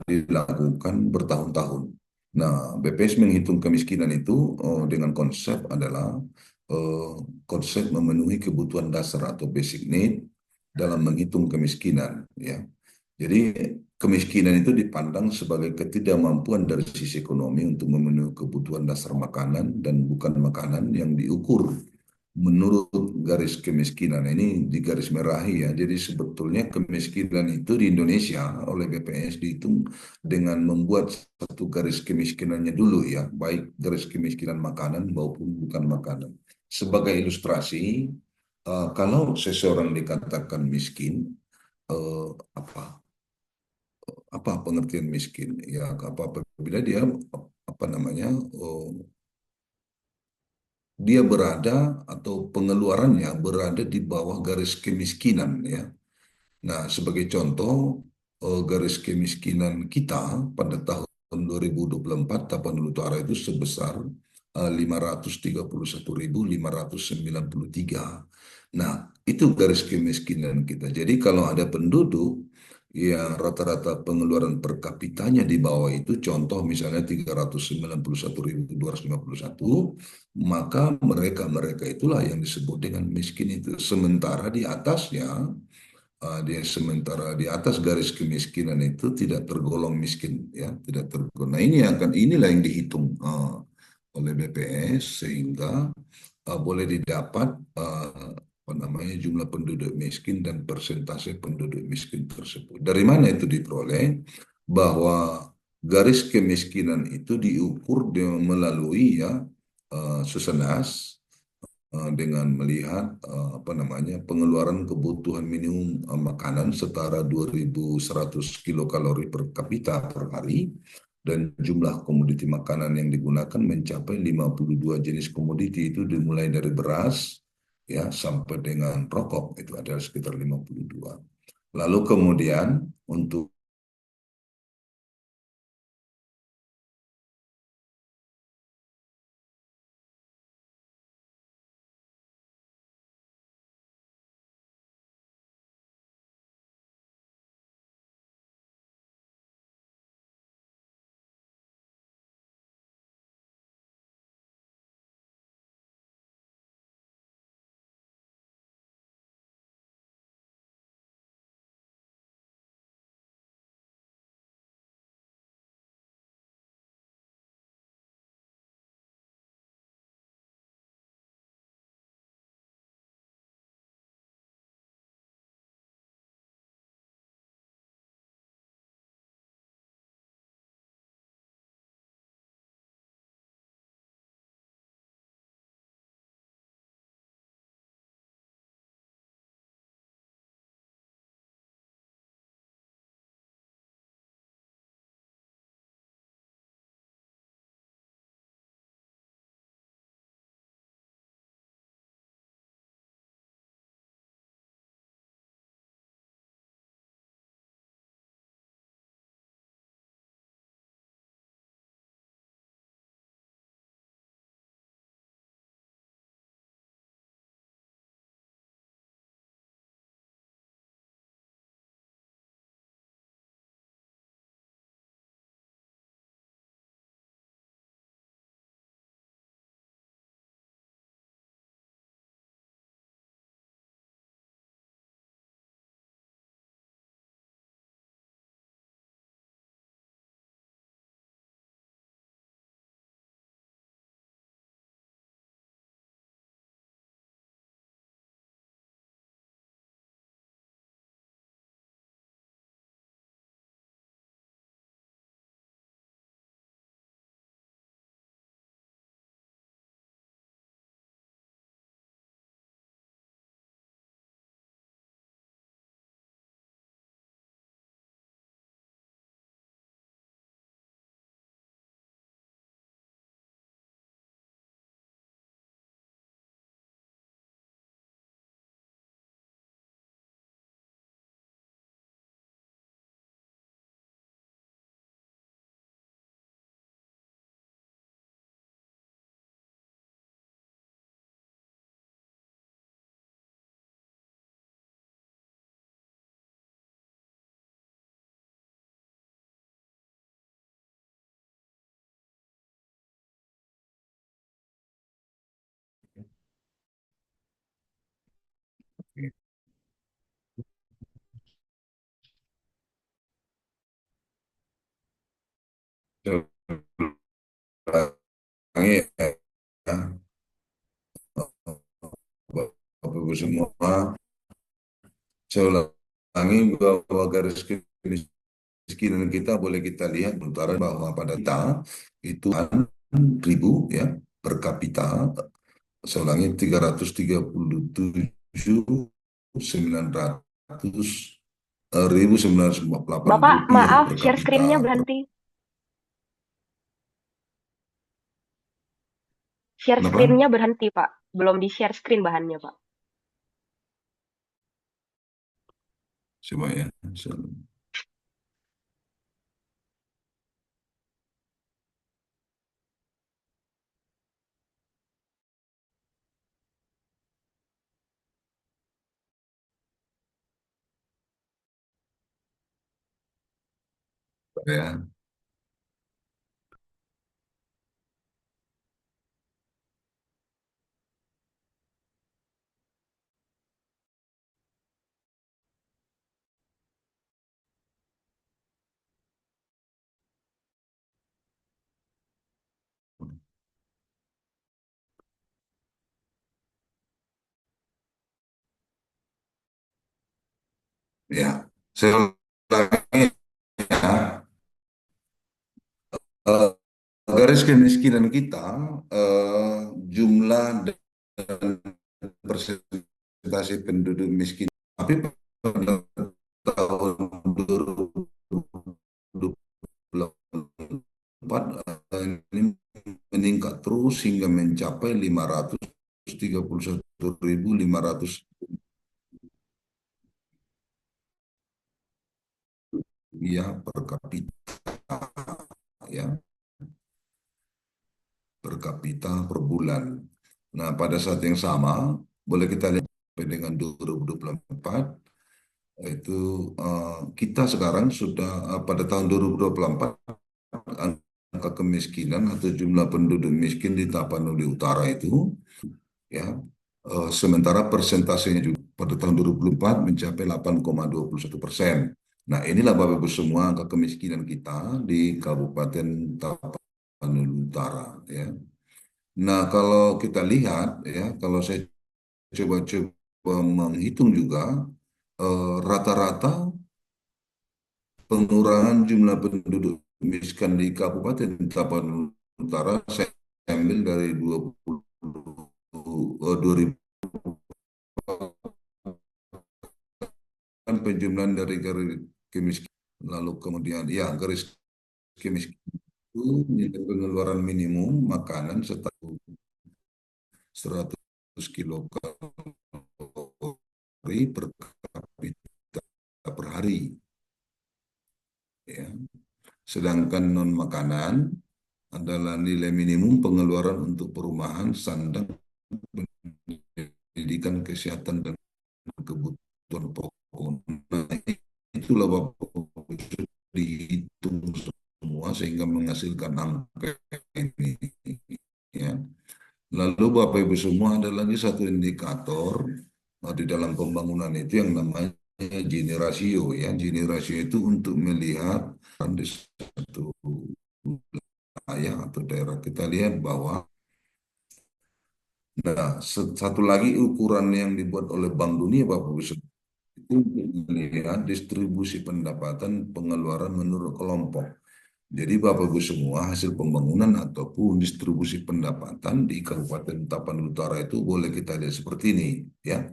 dilakukan bertahun-tahun. Nah, BPS menghitung kemiskinan itu dengan konsep adalah konsep memenuhi kebutuhan dasar atau basic need dalam menghitung kemiskinan ya. Jadi kemiskinan itu dipandang sebagai ketidakmampuan dari sisi ekonomi untuk memenuhi kebutuhan dasar makanan dan bukan makanan yang diukur menurut garis kemiskinan. Ini di garis merahi ya. Jadi sebetulnya kemiskinan itu di Indonesia oleh BPS dihitung dengan membuat satu garis kemiskinannya dulu ya, baik garis kemiskinan makanan maupun bukan makanan. Sebagai ilustrasi, kalau seseorang dikatakan miskin, apa pengertian miskin? Ya, apabila dia apa namanya dia berada atau pengeluarannya berada di bawah garis kemiskinan ya. Nah, sebagai contoh garis kemiskinan kita pada tahun 2024 Tapanuli Utara itu sebesar 531.593. Nah, itu garis kemiskinan kita. Jadi kalau ada penduduk yang rata-rata pengeluaran per kapitanya di bawah itu, contoh misalnya 391.251, maka mereka-mereka itulah yang disebut dengan miskin itu. Sementara di atas garis kemiskinan itu tidak tergolong miskin, ya, tidak tergolong. Nah, inilah yang dihitung oleh BPS sehingga boleh didapat apa namanya jumlah penduduk miskin dan persentase penduduk miskin tersebut. Dari mana itu diperoleh? Bahwa garis kemiskinan itu diukur melalui ya Susenas dengan melihat apa namanya pengeluaran kebutuhan minimum makanan setara 2.100 kilokalori per kapita per hari, dan jumlah komoditi makanan yang digunakan mencapai 52 jenis komoditi, itu dimulai dari beras ya sampai dengan rokok, itu ada sekitar 52. Lalu kemudian untuk ya, Bapak Ibu semua, saya ulangi bahwa garis kemiskinan kita boleh kita lihat sementara bahwa pada kita itu ribu ya per kapita, saya ulangi 337.900 1.948 Bapak, rupiah maaf, per share kapita screen-nya per. berhenti. Share Kenapa? screen-nya berhenti, Pak. Belum di-share screen bahannya, Pak. Coba ya. ya. Ya, saya ulangi ya. Eh, Garis kemiskinan kita, jumlah dan persentase penduduk miskin, tapi pada tahun 2024 ini meningkat terus hingga mencapai 531.500 ya per kapita ya per kapita per bulan. Nah, pada saat yang sama boleh kita lihat sampai dengan 2024 itu kita sekarang sudah pada tahun 2024 angka kemiskinan atau jumlah penduduk miskin di Tapanuli Utara itu ya sementara persentasenya juga pada tahun 2024 mencapai 8,21%. Nah, inilah Bapak Ibu semua angka kemiskinan kita di Kabupaten Tapanuli Utara ya. Nah, kalau kita lihat ya, kalau saya coba menghitung juga rata-rata pengurangan jumlah penduduk miskin di Kabupaten Tapanuli Utara saya ambil dari 2000 kan penjumlahan dari garis kemiskinan lalu kemudian ya garis kemiskinan itu nilai pengeluaran minimum makanan setahun 100 kilokalori per kapita per hari ya. Sedangkan non makanan adalah nilai minimum pengeluaran untuk perumahan, sandang, pendidikan, kesehatan dan kebutuhan pokok. Nah, itulah Bapak dihitung semua sehingga menghasilkan angka ini ya. Lalu Bapak Ibu semua ada lagi satu indikator di dalam pembangunan itu yang namanya Gini rasio ya. Gini rasio itu untuk melihat di satu wilayah atau daerah kita lihat bahwa satu lagi ukuran yang dibuat oleh Bank Dunia Bapak Ibu semua itu untuk melihat distribusi pendapatan pengeluaran menurut kelompok. Jadi Bapak Ibu semua hasil pembangunan ataupun distribusi pendapatan di Kabupaten Tapanuli Utara itu boleh kita lihat seperti ini ya.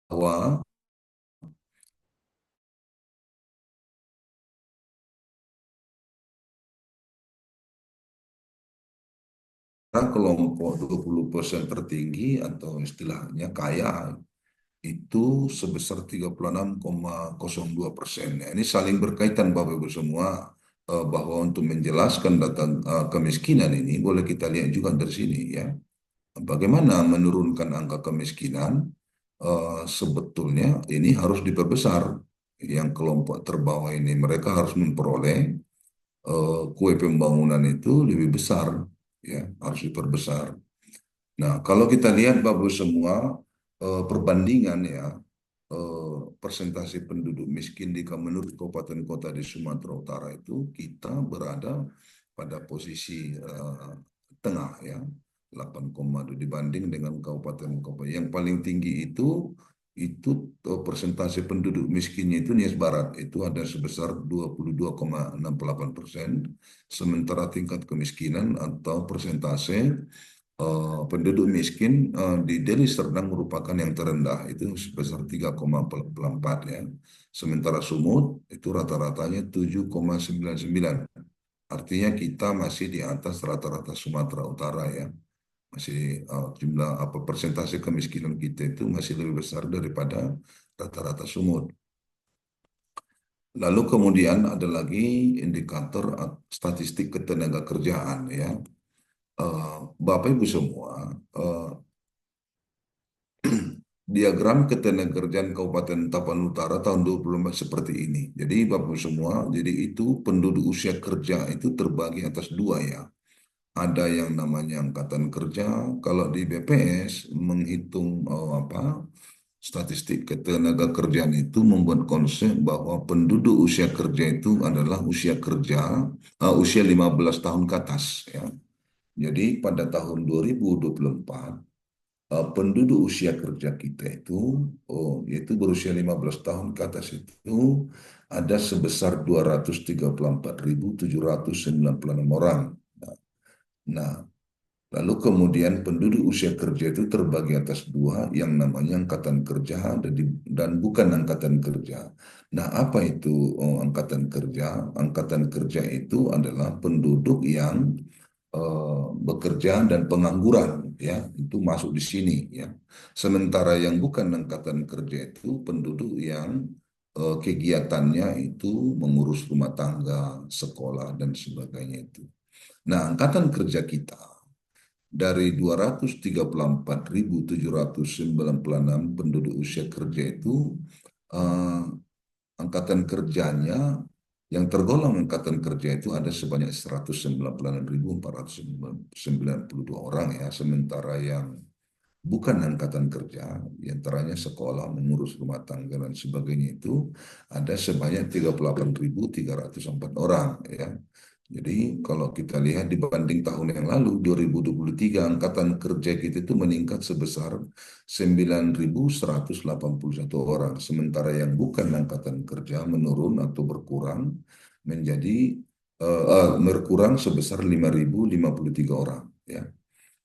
Bahwa kelompok 20% tertinggi atau istilahnya kaya itu sebesar 36,02%. Ini saling berkaitan Bapak Ibu semua bahwa untuk menjelaskan data kemiskinan ini boleh kita lihat juga dari sini ya. Bagaimana menurunkan angka kemiskinan sebetulnya ini harus diperbesar. Yang kelompok terbawah ini mereka harus memperoleh kue pembangunan itu lebih besar ya, harus diperbesar. Nah, kalau kita lihat Bapak semua perbandingan ya persentase penduduk miskin di menurut kabupaten kota di Sumatera Utara itu kita berada pada posisi tengah ya 8,2 dibanding dengan kabupaten-kabupaten yang paling tinggi itu persentase penduduk miskinnya itu Nias Barat itu ada sebesar 22,68%, sementara tingkat kemiskinan atau persentase penduduk miskin di Deli Serdang merupakan yang terendah itu sebesar 3,44 ya. Sementara Sumut itu rata-ratanya 7,99. Artinya kita masih di atas rata-rata Sumatera Utara ya. Masih jumlah persentase kemiskinan kita itu masih lebih besar daripada rata-rata Sumut. Lalu kemudian ada lagi indikator statistik ketenaga kerjaan ya. Bapak Ibu semua, diagram ketenagakerjaan Kabupaten Tapan Utara tahun 2024 seperti ini. Jadi Bapak semua, jadi itu penduduk usia kerja itu terbagi atas dua ya. Ada yang namanya angkatan kerja. Kalau di BPS menghitung statistik ketenagakerjaan itu membuat konsep bahwa penduduk usia kerja itu adalah usia kerja usia 15 tahun ke atas ya. Jadi pada tahun 2024 penduduk usia kerja kita itu yaitu berusia 15 tahun ke atas itu ada sebesar 234.796 orang. Nah, lalu kemudian penduduk usia kerja itu terbagi atas dua, yang namanya angkatan kerja dan bukan angkatan kerja. Nah, apa itu angkatan kerja? Angkatan kerja itu adalah penduduk yang bekerja dan pengangguran, ya, itu masuk di sini, ya. Sementara yang bukan angkatan kerja itu penduduk yang kegiatannya itu mengurus rumah tangga, sekolah dan sebagainya itu. Nah, angkatan kerja kita dari 234.796 penduduk usia kerja itu eh, angkatan kerjanya yang tergolong angkatan kerja itu ada sebanyak 196.492 orang ya, sementara yang bukan angkatan kerja, diantaranya sekolah, mengurus rumah tangga dan sebagainya itu ada sebanyak 38.304 orang ya. Jadi kalau kita lihat dibanding tahun yang lalu 2023 angkatan kerja kita itu meningkat sebesar 9.181 orang, sementara yang bukan angkatan kerja menurun atau berkurang menjadi berkurang sebesar 5.053 orang ya.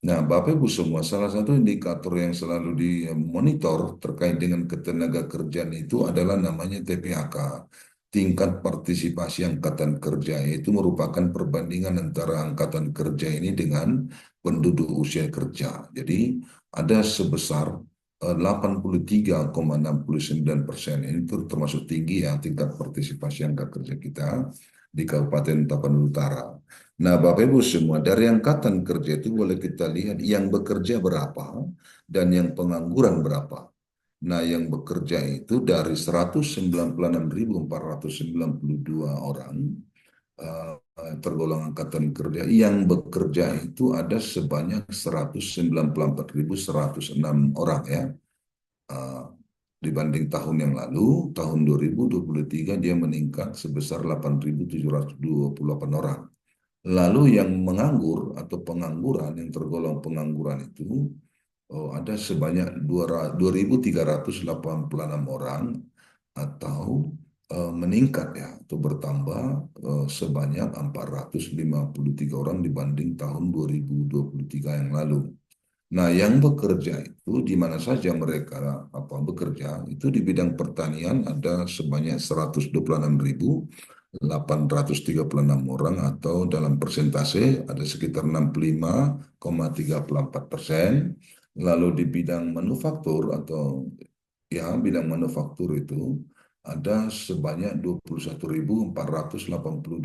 Nah, Bapak Ibu semua, salah satu indikator yang selalu dimonitor terkait dengan ketenaga kerjaan itu adalah namanya TPHK, tingkat partisipasi angkatan kerja. Itu merupakan perbandingan antara angkatan kerja ini dengan penduduk usia kerja. Jadi ada sebesar 83,69%. Ini termasuk tinggi ya tingkat partisipasi angkatan kerja kita di Kabupaten Tapanuli Utara. Nah, Bapak Ibu semua, dari angkatan kerja itu boleh kita lihat yang bekerja berapa dan yang pengangguran berapa. Nah, yang bekerja itu dari 196.492 orang tergolong angkatan kerja. Yang bekerja itu ada sebanyak 194.106 orang ya. Dibanding tahun yang lalu, tahun 2023 dia meningkat sebesar 8.728 orang. Lalu yang menganggur atau pengangguran, yang tergolong pengangguran itu ada sebanyak 2.386 orang atau meningkat ya atau bertambah sebanyak 453 orang dibanding tahun 2023 yang lalu. Nah, yang bekerja itu di mana saja mereka bekerja itu di bidang pertanian ada sebanyak 126.836 orang atau dalam persentase ada sekitar 65,34%. Lalu di bidang manufaktur atau ya bidang manufaktur itu ada sebanyak 21.482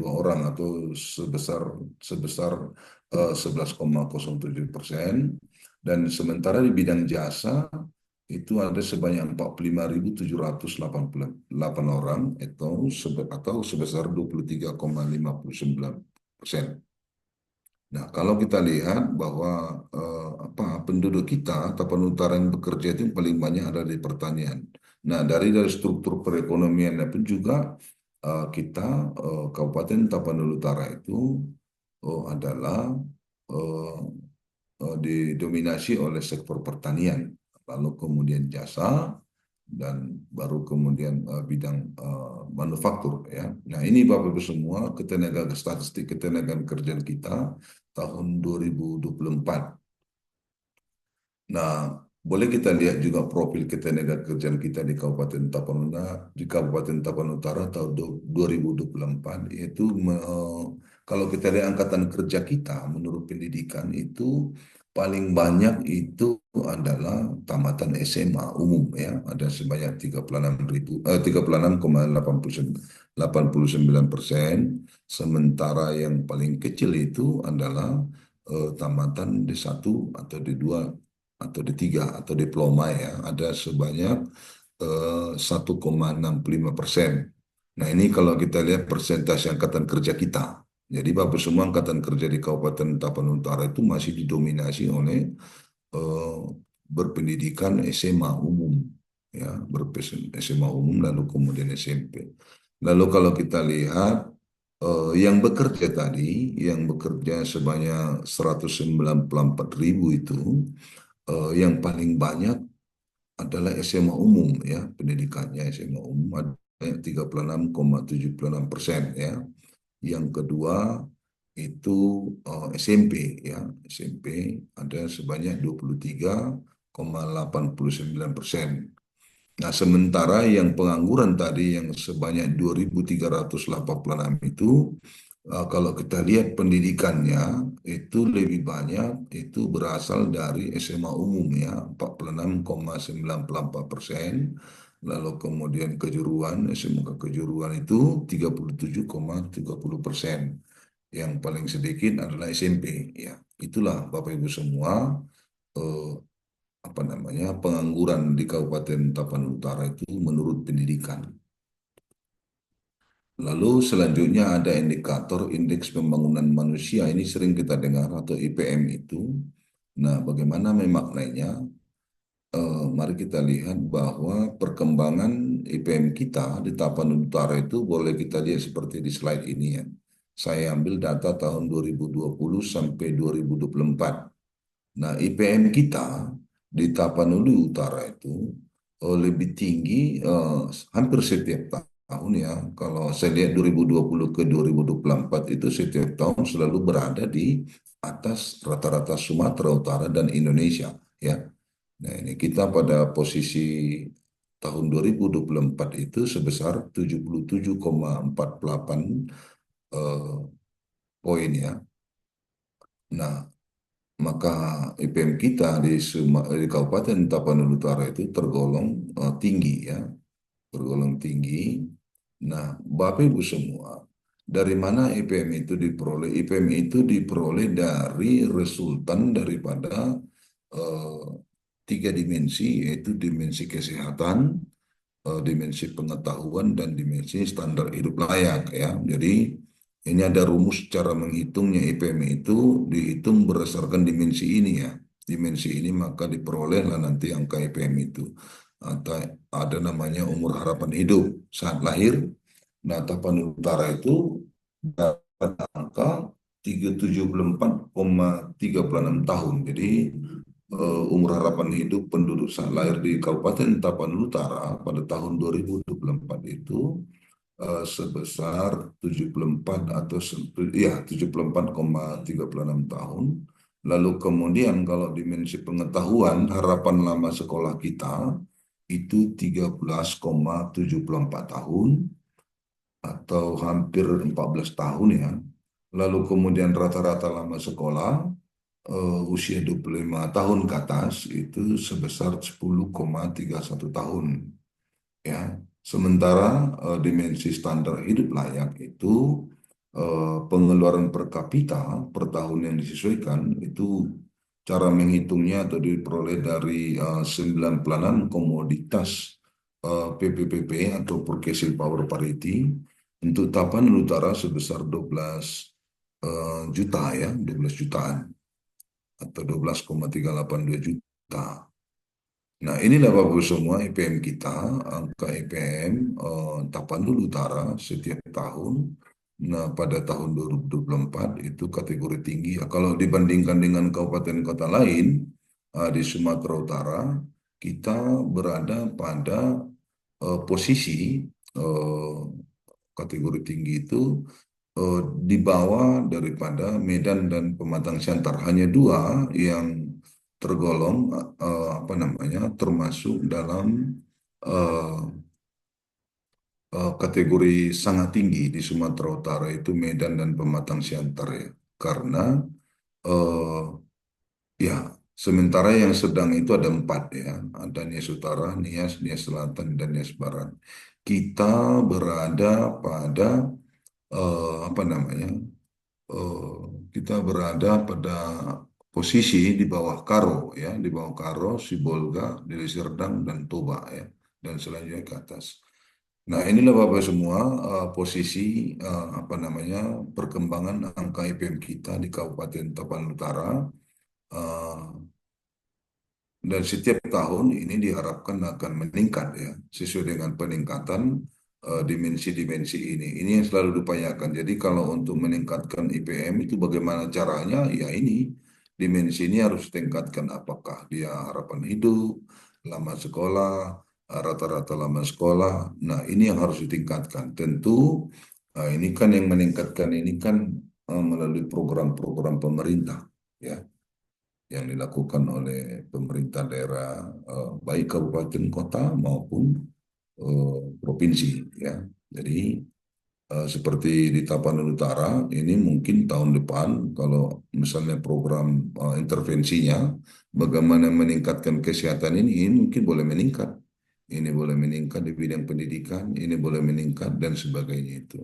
orang atau sebesar 11,07%. Dan sementara di bidang jasa itu ada sebanyak 45.788 orang atau sebesar 23,59%. Nah, kalau kita lihat bahwa penduduk kita Tapanuli Utara yang bekerja itu yang paling banyak ada di pertanian. Nah, dari struktur perekonomian pun juga kita Kabupaten Tapanuli Utara itu adalah didominasi oleh sektor pertanian, lalu kemudian jasa, dan baru kemudian bidang manufaktur ya. Nah, ini Bapak Ibu semua statistik ketenagaan kerjaan kita tahun 2024. Nah, boleh kita lihat juga profil ketenaga kerjaan kita di Kabupaten Tapanuli Utara tahun 2024, yaitu kalau kita lihat angkatan kerja kita menurut pendidikan itu paling banyak itu adalah tamatan SMA umum ya, ada sebanyak 36,89%, sementara yang paling kecil itu adalah tamatan D1 atau D2 atau D3 atau diploma ya, ada sebanyak 1,65%. Nah, ini kalau kita lihat persentase angkatan kerja kita. Jadi Bapak semua angkatan kerja di Kabupaten Tapanuli Utara itu masih didominasi oleh eh, berpendidikan SMA umum, ya, SMA umum lalu kemudian SMP. Lalu kalau kita lihat yang bekerja tadi, yang bekerja sebanyak 194.000 itu, yang paling banyak adalah SMA umum ya, pendidikannya SMA umum ada 36,76% ya. Yang kedua itu SMP ya, SMP ada sebanyak 23,89%. Nah, sementara yang pengangguran tadi yang sebanyak 2.386 itu, kalau kita lihat pendidikannya itu lebih banyak itu berasal dari SMA umum ya, 46,94%. Lalu kemudian kejuruan, SMK kejuruan itu 37,30%. Yang paling sedikit adalah SMP ya. Itulah Bapak Ibu semua eh, apa namanya pengangguran di Kabupaten Tapanuli Utara itu menurut pendidikan. Lalu selanjutnya ada indikator indeks pembangunan manusia, ini sering kita dengar atau IPM itu. Nah, bagaimana memaknainya? Mari kita lihat bahwa perkembangan IPM kita di Tapanuli Utara itu boleh kita lihat seperti di slide ini ya. Saya ambil data tahun 2020 sampai 2024. Nah, IPM kita di Tapanuli Utara itu lebih tinggi hampir setiap tahun ya. Kalau saya lihat 2020 ke 2024 itu setiap tahun selalu berada di atas rata-rata Sumatera Utara dan Indonesia ya. Nah, ini kita pada posisi tahun 2024 itu sebesar 77,48 poin ya. Nah, maka IPM kita di Kabupaten Tapanuli Utara itu tergolong tinggi ya, tergolong tinggi. Nah, Bapak Ibu semua, dari mana IPM itu diperoleh? IPM itu diperoleh dari resultan daripada eh, tiga dimensi, yaitu dimensi kesehatan, dimensi pengetahuan, dan dimensi standar hidup layak ya. Jadi ini ada rumus cara menghitungnya. IPM itu dihitung berdasarkan dimensi ini ya. Dimensi ini maka diperolehlah nanti angka IPM itu. Atau ada namanya umur harapan hidup saat lahir. Nah, Tapanuli Utara itu dapat angka 374,36 tahun. Jadi umur harapan hidup penduduk saat lahir di Kabupaten Tapanuli Utara pada tahun 2024 itu sebesar 74 atau ya 74,36 tahun. Lalu kemudian kalau dimensi pengetahuan harapan lama sekolah kita itu 13,74 tahun atau hampir 14 tahun ya. Lalu kemudian rata-rata lama sekolah usia 25 tahun ke atas itu sebesar 10,31 tahun ya. Sementara dimensi standar hidup layak itu pengeluaran per kapita per tahun yang disesuaikan itu cara menghitungnya atau diperoleh dari 96 komoditas PPPP atau Purchasing Power Parity untuk Tapanuli Utara sebesar 12 juta ya, 12 jutaan atau 12,382 juta. Nah, inilah Bapak Ibu semua IPM kita, angka IPM Tapanuli Utara setiap tahun. Nah, pada tahun 2024 itu kategori tinggi. Ya, kalau dibandingkan dengan kabupaten kota lain di Sumatera Utara, kita berada pada posisi kategori tinggi itu di bawah daripada Medan dan Pematang Siantar. Hanya dua yang tergolong apa namanya termasuk dalam uh, kategori sangat tinggi di Sumatera Utara itu Medan dan Pematang Siantar ya. Karena uh, ya sementara yang sedang itu ada empat ya, ada Nias Utara, Nias, Nias Selatan, dan Nias Barat. Kita berada pada apa namanya? kita berada pada posisi di bawah Karo ya, di bawah Karo, Sibolga, Deli Serdang dan Toba ya, dan selanjutnya ke atas. Nah, inilah Bapak semua posisi apa namanya perkembangan angka IPM kita di Kabupaten Tapanuli Utara. Eh, dan setiap tahun ini diharapkan akan meningkat ya, sesuai dengan peningkatan dimensi-dimensi ini. Ini yang selalu diupayakan. Jadi kalau untuk meningkatkan IPM itu bagaimana caranya? Ya ini, dimensi ini harus ditingkatkan. Apakah dia harapan hidup, lama sekolah, rata-rata lama sekolah. Nah, ini yang harus ditingkatkan. Tentu ini kan yang meningkatkan ini kan melalui program-program pemerintah ya, yang dilakukan oleh pemerintah daerah baik kabupaten kota maupun provinsi ya. Jadi seperti di Tapanuli Utara ini mungkin tahun depan kalau misalnya program intervensinya bagaimana meningkatkan kesehatan ini mungkin boleh meningkat. Ini boleh meningkat di bidang pendidikan, ini boleh meningkat dan sebagainya itu.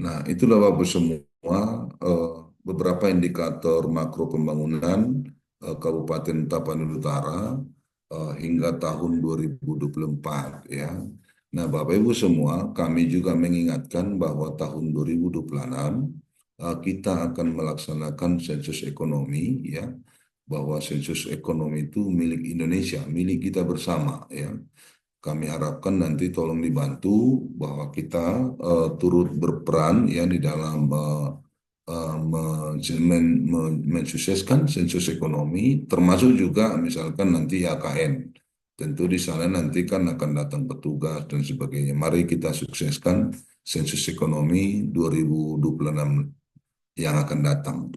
Nah, itulah Bapak semua eh, beberapa indikator makro pembangunan Kabupaten Tapanuli Utara hingga tahun 2024 ya. Nah, Bapak Ibu semua, kami juga mengingatkan bahwa tahun 2026 kita akan melaksanakan sensus ekonomi ya, bahwa sensus ekonomi itu milik Indonesia, milik kita bersama ya. Kami harapkan nanti tolong dibantu bahwa kita turut berperan ya di dalam mensukseskan sensus ekonomi, termasuk juga misalkan nanti YKN. Tentu di sana nanti kan akan datang petugas dan sebagainya. Mari kita sukseskan sensus ekonomi 2026 yang akan datang.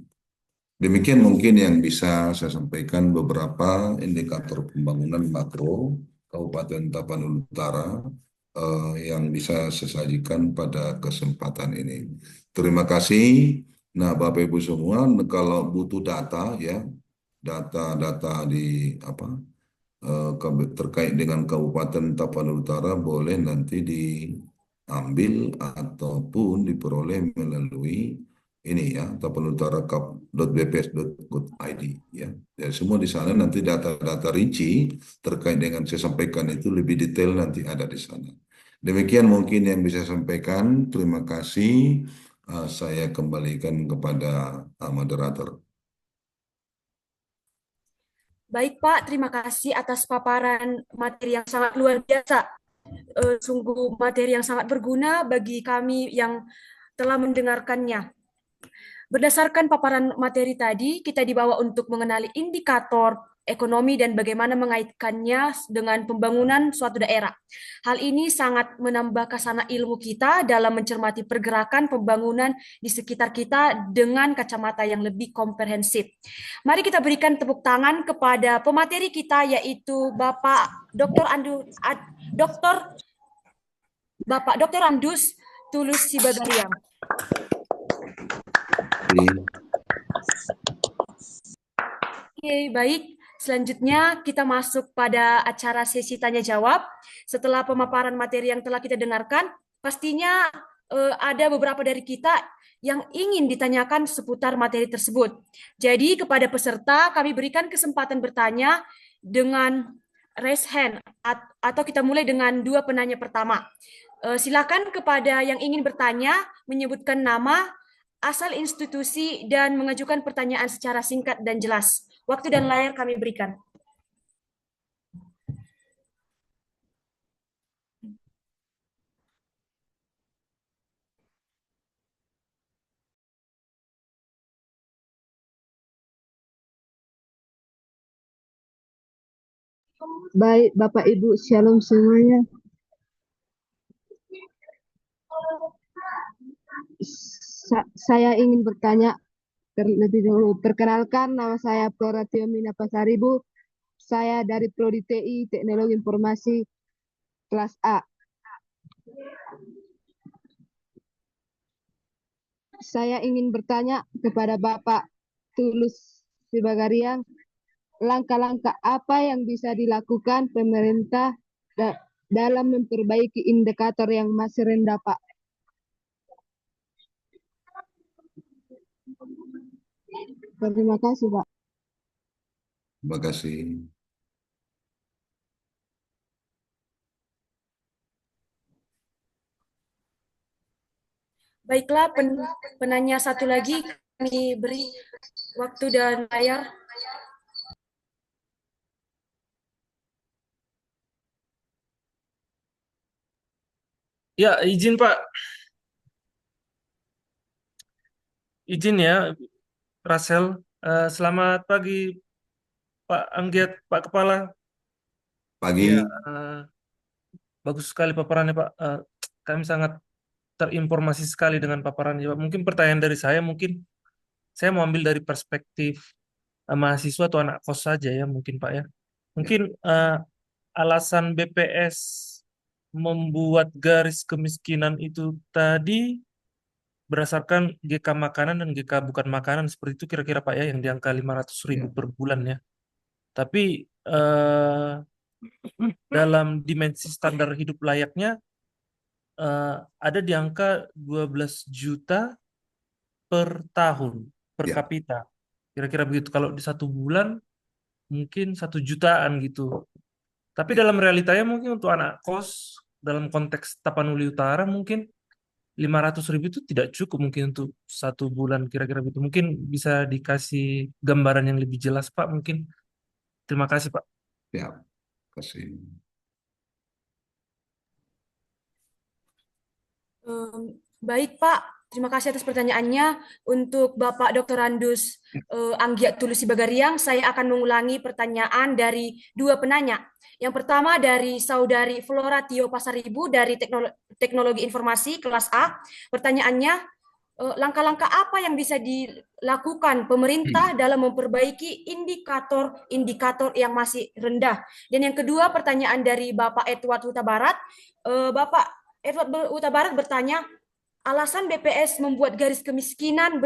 Demikian mungkin yang bisa saya sampaikan beberapa indikator pembangunan makro Kabupaten Tapanuli Utara yang bisa saya sajikan pada kesempatan ini. Terima kasih. Nah, Bapak Ibu semua, kalau butuh data ya, data-data di apa terkait dengan Kabupaten Tapanuli Utara boleh nanti diambil ataupun diperoleh melalui ini ya, tapanulitara.bps.go.id ya. Ya, semua di sana nanti data-data rinci terkait dengan saya sampaikan itu lebih detail nanti ada di sana. Demikian mungkin yang bisa saya sampaikan. Terima kasih. Saya kembalikan kepada moderator. Baik Pak, terima kasih atas paparan materi yang sangat luar biasa. Sungguh materi yang sangat berguna bagi kami yang telah mendengarkannya. Berdasarkan paparan materi tadi, kita dibawa untuk mengenali indikator ekonomi dan bagaimana mengaitkannya dengan pembangunan suatu daerah. Hal ini sangat menambah kasana ilmu kita dalam mencermati pergerakan pembangunan di sekitar kita dengan kacamata yang lebih komprehensif. Mari kita berikan tepuk tangan kepada pemateri kita, yaitu Bapak Dr. Andus Tulus Sibagariang. Oke, baik. Selanjutnya kita masuk pada acara sesi tanya jawab. Setelah pemaparan materi yang telah kita dengarkan, pastinya ada beberapa dari kita yang ingin ditanyakan seputar materi tersebut. Jadi kepada peserta kami berikan kesempatan bertanya dengan raise hand atau kita mulai dengan dua penanya pertama. Silakan kepada yang ingin bertanya menyebutkan nama, asal institusi, dan mengajukan pertanyaan secara singkat dan jelas. Waktu dan layar kami berikan. Baik, Bapak Ibu, Shalom semuanya. Saya ingin bertanya terlebih dahulu. Perkenalkan, nama saya Floratio Minapasaribu. Saya dari Prodi TI Teknologi Informasi kelas A. Saya ingin bertanya kepada Bapak Tulus Sibagariang, langkah-langkah apa yang bisa dilakukan pemerintah dalam memperbaiki indikator yang masih rendah, Pak? Terima kasih, Pak. Terima kasih. Baiklah, penanya satu lagi kami beri waktu dan layar. Ya, izin Pak. Izin ya, Rasel. Selamat pagi, Pak Anggiat, Pak Kepala. Pagi. Ya, bagus sekali paparannya, Pak. Kami sangat terinformasi sekali dengan paparannya, Pak. Mungkin pertanyaan dari saya, mungkin saya mau ambil dari perspektif mahasiswa atau anak kos saja ya, mungkin Pak ya. Ya. Mungkin alasan BPS membuat garis kemiskinan itu tadi berdasarkan GK makanan dan GK bukan makanan seperti itu kira-kira Pak ya, yang di angka 500.000 Ya. per bulan ya. Tapi dalam dimensi standar hidup layaknya ada di angka 12 juta per tahun per Ya. kapita. Kira-kira begitu. Kalau di satu bulan mungkin 1 jutaan gitu. Tapi Ya. dalam realitanya mungkin untuk anak kos dalam konteks Tapanuli Utara mungkin 500.000 itu tidak cukup mungkin untuk satu bulan kira-kira begitu. Mungkin bisa dikasih gambaran yang lebih jelas Pak mungkin. Terima kasih Pak. Ya. Kasih. Baik Pak, terima kasih atas pertanyaannya. Untuk Bapak Dr. Randus Anggiat Tulus Sibagariang, saya akan mengulangi pertanyaan dari dua penanya. Yang pertama dari Saudari Flora Tio Pasaribu dari Teknologi Informasi kelas A. Pertanyaannya, langkah-langkah apa yang bisa dilakukan pemerintah dalam memperbaiki indikator-indikator yang masih rendah? Dan yang kedua, pertanyaan dari Bapak Edward Huta Barat. Bapak Edward Huta Barat bertanya, alasan BPS membuat garis kemiskinan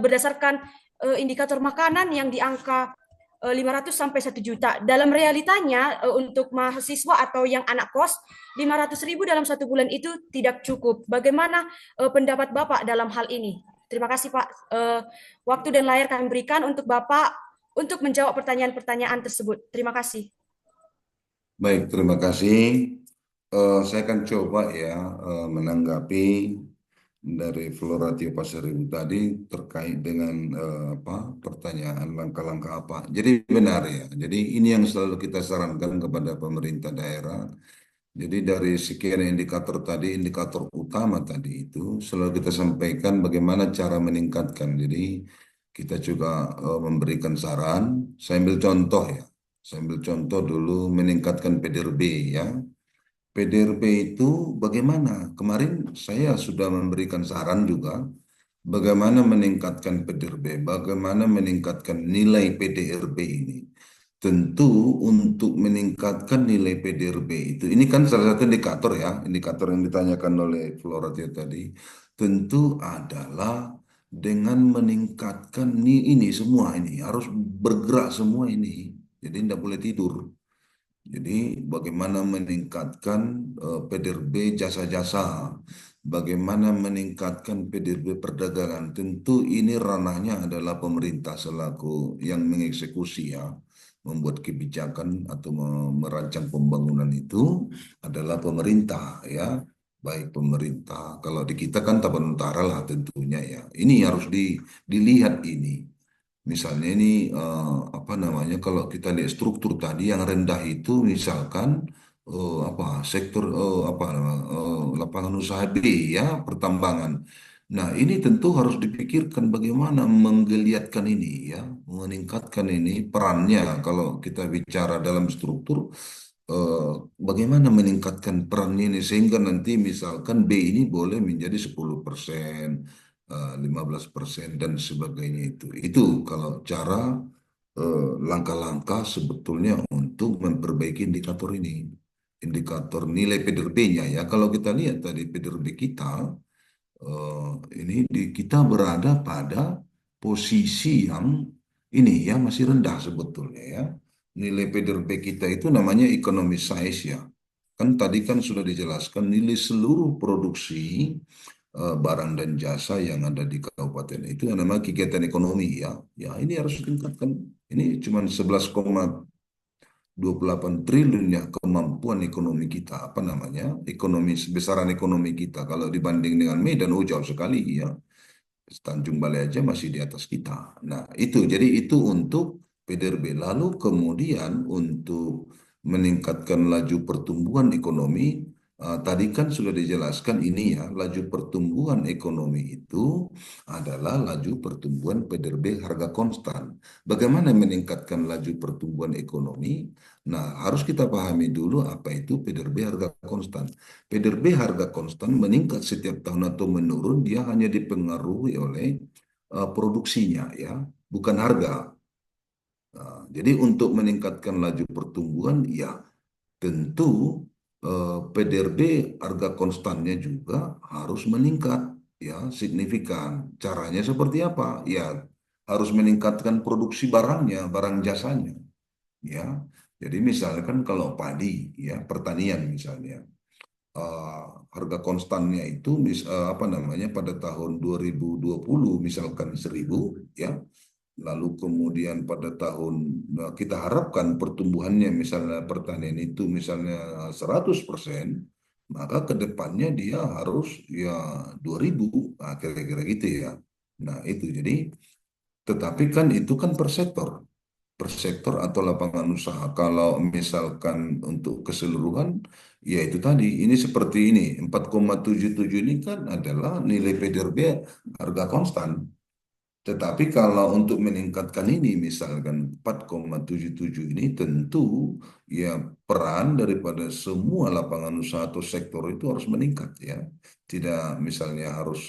berdasarkan indikator makanan yang di angka 500 sampai 1 juta. Dalam realitanya untuk mahasiswa atau yang anak kos, 500.000 dalam satu bulan itu tidak cukup. Bagaimana pendapat Bapak dalam hal ini? Terima kasih Pak. Waktu dan layar kami berikan untuk Bapak untuk menjawab pertanyaan-pertanyaan tersebut. Terima kasih. Baik, terima kasih. Saya akan coba ya menanggapi dari Flora Tio Pasaribu tadi terkait dengan pertanyaan langkah-langkah apa. Jadi benar ya. Jadi ini yang selalu kita sarankan kepada pemerintah daerah. Jadi dari sekian indikator tadi, indikator utama tadi itu selalu kita sampaikan bagaimana cara meningkatkan. Jadi kita juga memberikan saran. Saya ambil contoh ya. Saya ambil contoh dulu meningkatkan PDRB ya. PDRB itu bagaimana? Kemarin saya sudah memberikan saran juga bagaimana meningkatkan PDRB, bagaimana meningkatkan nilai PDRB ini. Tentu untuk meningkatkan nilai PDRB itu, ini kan salah satu indikator ya, indikator yang ditanyakan oleh Floratio tadi, tentu adalah dengan meningkatkan ini semua ini, harus bergerak semua ini, jadi tidak boleh tidur. Jadi bagaimana meningkatkan PDRB jasa-jasa, bagaimana meningkatkan PDRB perdagangan. Tentu ini ranahnya adalah pemerintah selaku yang mengeksekusi ya, membuat kebijakan atau merancang pembangunan itu adalah pemerintah ya, baik pemerintah. Kalau di kita kan Tapan Utara lah tentunya ya. Ini harus dilihat ini. Misalnya ini apa namanya kalau kita lihat struktur tadi yang rendah itu misalkan sektor lapangan usaha B ya pertambangan. Nah ini tentu harus dipikirkan bagaimana menggeliatkan ini ya meningkatkan ini perannya kalau kita bicara dalam struktur eh, bagaimana meningkatkan peran ini sehingga nanti misalkan B ini boleh menjadi 10%. 15% dan sebagainya itu. Itu kalau cara langkah-langkah sebetulnya untuk memperbaiki indikator ini. Indikator nilai PDRB-nya ya. Kalau kita lihat tadi PDRB kita, ini kita berada pada posisi yang ini ya masih rendah sebetulnya ya. Nilai PDRB kita itu namanya economic size ya. Kan tadi kan sudah dijelaskan nilai seluruh produksi barang dan jasa yang ada di kabupaten itu yang namanya kegiatan ekonomi ya. Ya ini harus ditingkatkan. Ini cuma 11,28 triliun ya kemampuan ekonomi kita, apa namanya, ekonomi, besaran ekonomi kita. Kalau dibanding dengan Medan, oh jauh sekali ya. Tanjung Balai aja masih di atas kita. Nah, itu jadi itu untuk PDRB. Lalu kemudian untuk meningkatkan laju pertumbuhan ekonomi, tadi kan sudah dijelaskan ini ya, laju pertumbuhan ekonomi itu adalah laju pertumbuhan PDRB harga konstan. Bagaimana meningkatkan laju pertumbuhan ekonomi? Nah, harus kita pahami dulu apa itu PDRB harga konstan. PDRB harga konstan meningkat setiap tahun atau menurun, dia hanya dipengaruhi oleh produksinya ya, bukan harga. Jadi untuk meningkatkan laju pertumbuhan ya tentu PDRB harga konstannya juga harus meningkat ya signifikan. Caranya seperti apa? Ya harus meningkatkan produksi barangnya, barang jasanya ya. Jadi misalkan kalau padi ya pertanian misalnya uh, harga konstannya itu apa namanya pada tahun 2020 misalkan 1.000 ya. Lalu kemudian pada tahun kita harapkan pertumbuhannya misalnya pertanian itu misalnya 100%, maka ke depannya dia harus ya 2.000, nah, kira-kira gitu ya. Nah itu jadi, tetapi kan itu kan per sektor atau lapangan usaha. Kalau misalkan untuk keseluruhan, ya itu tadi, ini seperti ini, 4,77 ini kan adalah nilai PDRB harga konstan. Tetapi kalau untuk meningkatkan ini, misalkan 4,77 ini tentu ya peran daripada semua lapangan usaha atau sektor itu harus meningkat ya. Tidak misalnya harus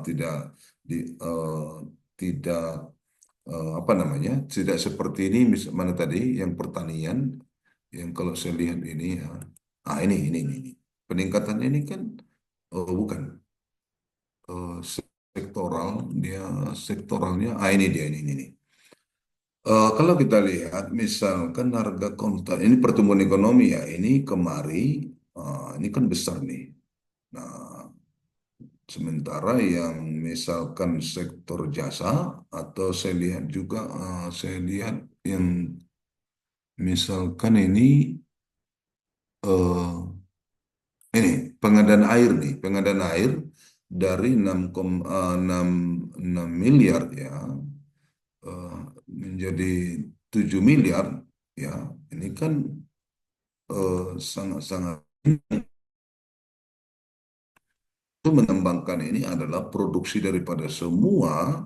tidak di, tidak apa namanya, tidak seperti ini mana tadi yang pertanian yang kalau saya lihat ini ya, ini peningkatannya ini kan bukan sektoral, dia sektoralnya ini dia ini. Kalau kita lihat misalkan harga konstan ini pertumbuhan ekonomi ya ini ini kan besar nih. Nah, sementara yang misalkan sektor jasa atau saya lihat juga saya lihat yang misalkan ini pengadaan air nih, pengadaan air dari 6 miliar ya menjadi 7 miliar ya. Ini kan sangat-sangat itu menembangkan ini adalah produksi daripada semua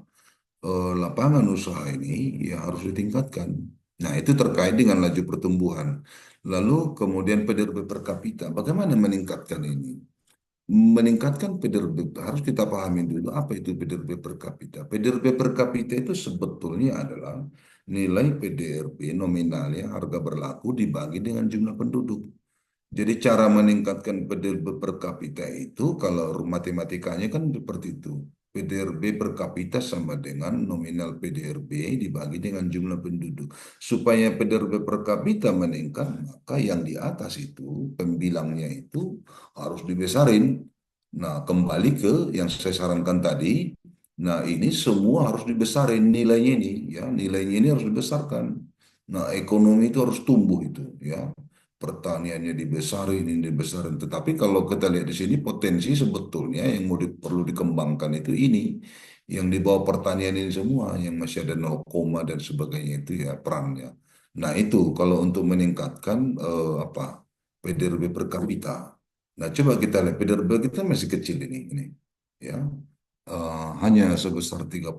lapangan usaha ini ya harus ditingkatkan. Nah, itu terkait dengan laju pertumbuhan. Lalu kemudian PDRB per kapita, bagaimana meningkatkan ini? Meningkatkan PDRB harus kita pahami dulu apa itu PDRB per kapita. PDRB per kapita itu sebetulnya adalah nilai PDRB nominalnya harga berlaku dibagi dengan jumlah penduduk. Jadi cara meningkatkan PDRB per kapita itu kalau matematikanya kan seperti itu. PDRB per kapita sama dengan nominal PDRB dibagi dengan jumlah penduduk. Supaya PDRB per kapita meningkat, maka yang di atas itu, pembilangnya itu harus dibesarin. Nah, kembali ke yang saya sarankan tadi, nah ini semua harus dibesarin nilainya ini, ya nilainya ini harus dibesarkan. Nah, ekonomi itu harus tumbuh itu, ya pertaniannya dibesarin, ini dibesarin. Tetapi kalau kita lihat di sini potensi sebetulnya yang perlu dikembangkan itu ini, yang di bawah pertanian ini semua, yang masih ada 0, dan sebagainya itu ya perannya. Nah itu kalau untuk meningkatkan PDRB per kapita. Nah coba kita lihat PDRB kita masih kecil ini ya hanya sebesar 34,49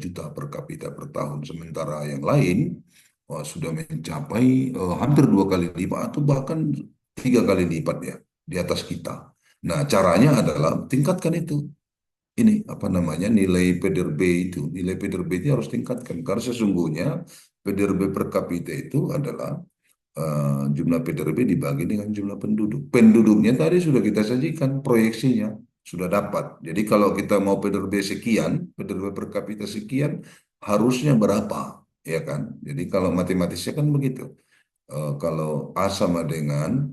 juta per kapita per tahun, sementara yang lain sudah mencapai hampir 2 kali lipat atau bahkan 3 kali lipat ya di atas kita. Nah, caranya adalah tingkatkan itu. Ini apa namanya nilai PDRB itu, nilai PDRB itu harus tingkatkan karena sesungguhnya PDRB per kapita itu adalah jumlah PDRB dibagi dengan jumlah penduduk. Penduduknya tadi sudah kita sajikan proyeksinya, sudah dapat. Jadi kalau kita mau PDRB sekian, PDRB per kapita sekian, harusnya berapa? Ya kan? Jadi kalau matematisnya kan begitu. Kalau A sama dengan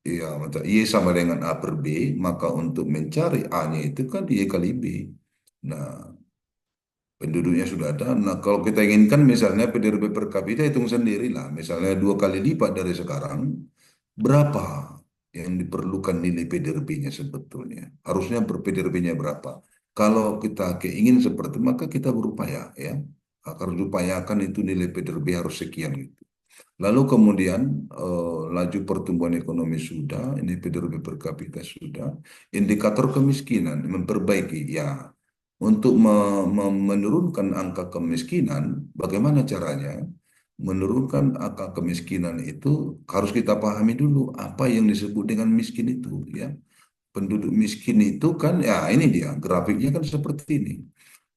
ya macam Y sama dengan A per B, maka untuk mencari A-nya itu kan Y kali B. Nah, penduduknya sudah ada. Nah, kalau kita inginkan misalnya PDRB per kapita, hitung sendiri lah. Misalnya 2 kali lipat dari sekarang, berapa yang diperlukan nilai PDRB-nya sebetulnya? Harusnya PDRB-nya berapa? Kalau kita keingin seperti itu, maka kita berupaya ya. Harus diupayakan itu nilai PDRB harus sekian gitu. Lalu kemudian laju pertumbuhan ekonomi sudah, ini PDRB per kapita sudah, indikator kemiskinan memperbaiki ya. Untuk menurunkan angka kemiskinan, bagaimana caranya? Menurunkan angka kemiskinan itu harus kita pahami dulu apa yang disebut dengan miskin itu ya. Penduduk miskin itu kan ya ini dia grafiknya kan seperti ini.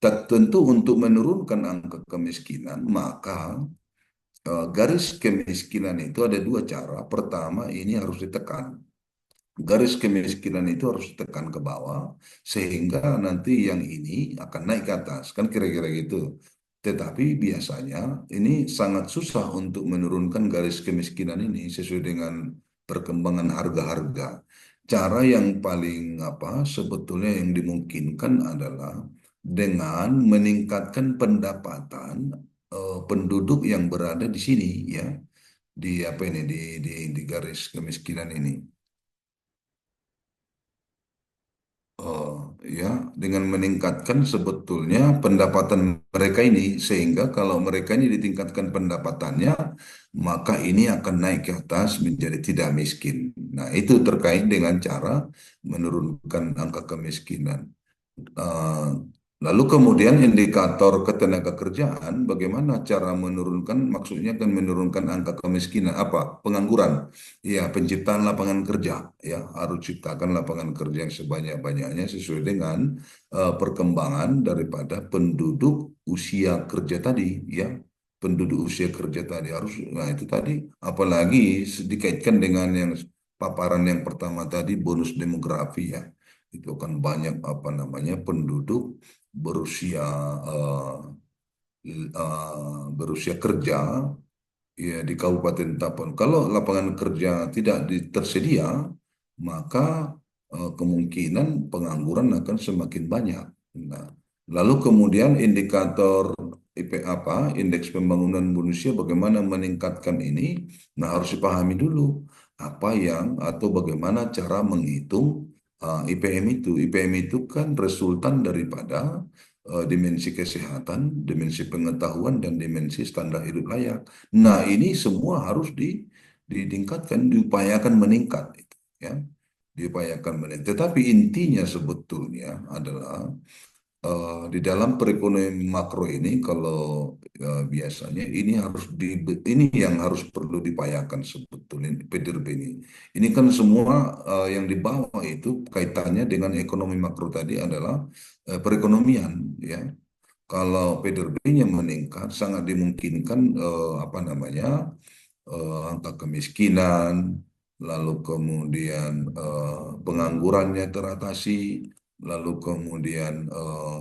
Tentu untuk menurunkan angka kemiskinan maka garis kemiskinan itu ada 2 cara. Pertama, ini harus ditekan. Garis kemiskinan itu harus ditekan ke bawah, sehingga nanti yang ini akan naik ke atas. Kan kira-kira gitu. Tetapi biasanya ini sangat susah untuk menurunkan garis kemiskinan ini sesuai dengan perkembangan harga-harga. Cara yang paling apa sebetulnya yang dimungkinkan adalah dengan meningkatkan pendapatan penduduk yang berada di sini ya di apa ini di garis kemiskinan ini. Ya, dengan meningkatkan sebetulnya pendapatan mereka ini, sehingga kalau mereka ini ditingkatkan pendapatannya, maka ini akan naik ke atas menjadi tidak miskin. Nah, itu terkait dengan cara menurunkan angka kemiskinan. Eh, Lalu kemudian indikator ketenagakerjaan, bagaimana cara menurunkan, maksudnya kan menurunkan angka kemiskinan, apa? Pengangguran, ya penciptaan lapangan kerja, ya harus ciptakan lapangan kerja yang sebanyak-banyaknya sesuai dengan perkembangan daripada penduduk usia kerja tadi, ya penduduk usia kerja tadi harus, nah itu tadi, apalagi dikaitkan dengan yang paparan yang pertama tadi bonus demografi ya itu kan banyak apa namanya penduduk berusia eh, berusia kerja ya di Kabupaten Tapon. Kalau lapangan kerja tidak tersedia, maka kemungkinan pengangguran akan semakin banyak. Nah, lalu kemudian indikator indeks pembangunan manusia bagaimana meningkatkan ini? Nah, harus dipahami dulu apa yang atau bagaimana cara menghitung IPM itu. IPM itu kan resultan daripada dimensi kesehatan, dimensi pengetahuan, dan dimensi standar hidup layak. Nah, ini semua harus ditingkatkan, diupayakan meningkat, ya, diupayakan meningkat. Tetapi intinya sebetulnya adalah di dalam perekonomian makro ini, kalau biasanya ini yang harus perlu diupayakan sebetulnya PDRB ini. Ini kan semua yang di bawah itu kaitannya dengan ekonomi makro tadi adalah perekonomian, ya. Kalau PDRB-nya meningkat, sangat dimungkinkan apa namanya angka kemiskinan, lalu kemudian penganggurannya teratasi, lalu kemudian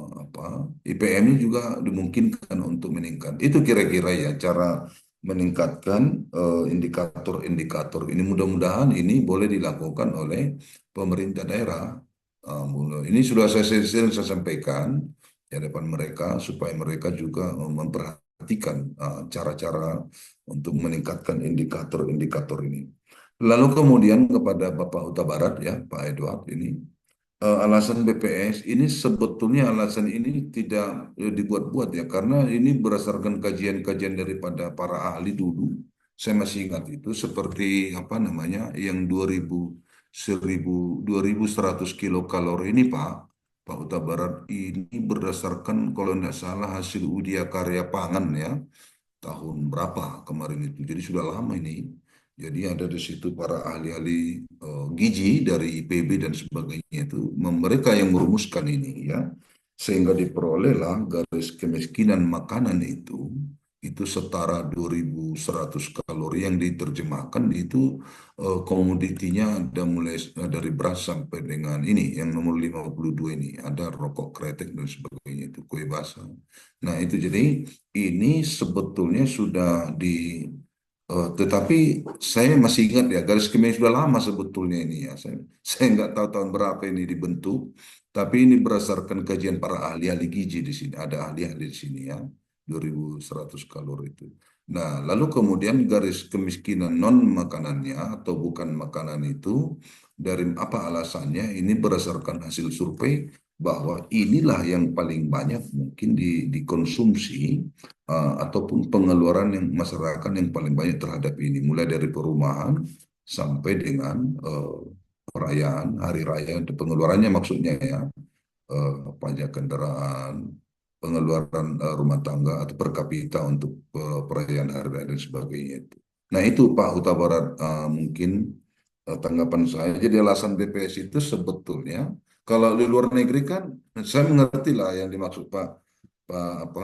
apa IPM-nya juga dimungkinkan untuk meningkat. Itu kira-kira ya cara meningkatkan indikator-indikator ini. Mudah-mudahan ini boleh dilakukan oleh pemerintah daerah. Ini sudah sering saya sampaikan di hadapan mereka supaya mereka juga memperhatikan cara-cara untuk meningkatkan indikator-indikator ini. Lalu kemudian kepada Bapak Huta Barat ya Pak Edward ini alasan BPS ini sebetulnya alasan ini tidak dibuat-buat ya karena ini berdasarkan kajian-kajian daripada para ahli dulu. Saya masih ingat itu seperti apa namanya yang 2100 kilokalori ini Pak Huta Barat ini berdasarkan kalau tidak salah hasil uji karya pangan ya tahun berapa kemarin itu. Jadi sudah lama ini. Jadi ada di situ para ahli-ahli gizi dari IPB dan sebagainya itu mereka yang merumuskan ini ya sehingga diperolehlah garis kemiskinan makanan itu setara 2100 kalori yang diterjemahkan itu komoditinya ada mulai dari beras sampai dengan ini yang nomor 52 ini ada rokok kretek dan sebagainya itu kue basah. Nah itu jadi ini sebetulnya sudah Tetapi saya masih ingat ya, garis kemiskinan sudah lama sebetulnya ini ya. Saya nggak tahu tahun berapa ini dibentuk, tapi ini berdasarkan kajian para ahli-ahli gizi di sini. Ada ahli-ahli di sini ya, 2100 kalori itu. Nah, lalu kemudian garis kemiskinan non makanannya atau bukan makanan itu dari apa alasannya? Ini berdasarkan hasil survei bahwa inilah yang paling banyak mungkin dikonsumsi ataupun pengeluaran yang masyarakat yang paling banyak terhadap ini, mulai dari perumahan sampai dengan perayaan hari raya, pengeluarannya maksudnya ya, pajak kendaraan, pengeluaran rumah tangga atau per kapita untuk perayaan hari raya dan sebagainya itu. Nah itu Pak Huta Barat, mungkin tanggapan saya. Jadi alasan BPS itu sebetulnya kalau di luar negeri kan saya mengerti lah yang dimaksud Pak apa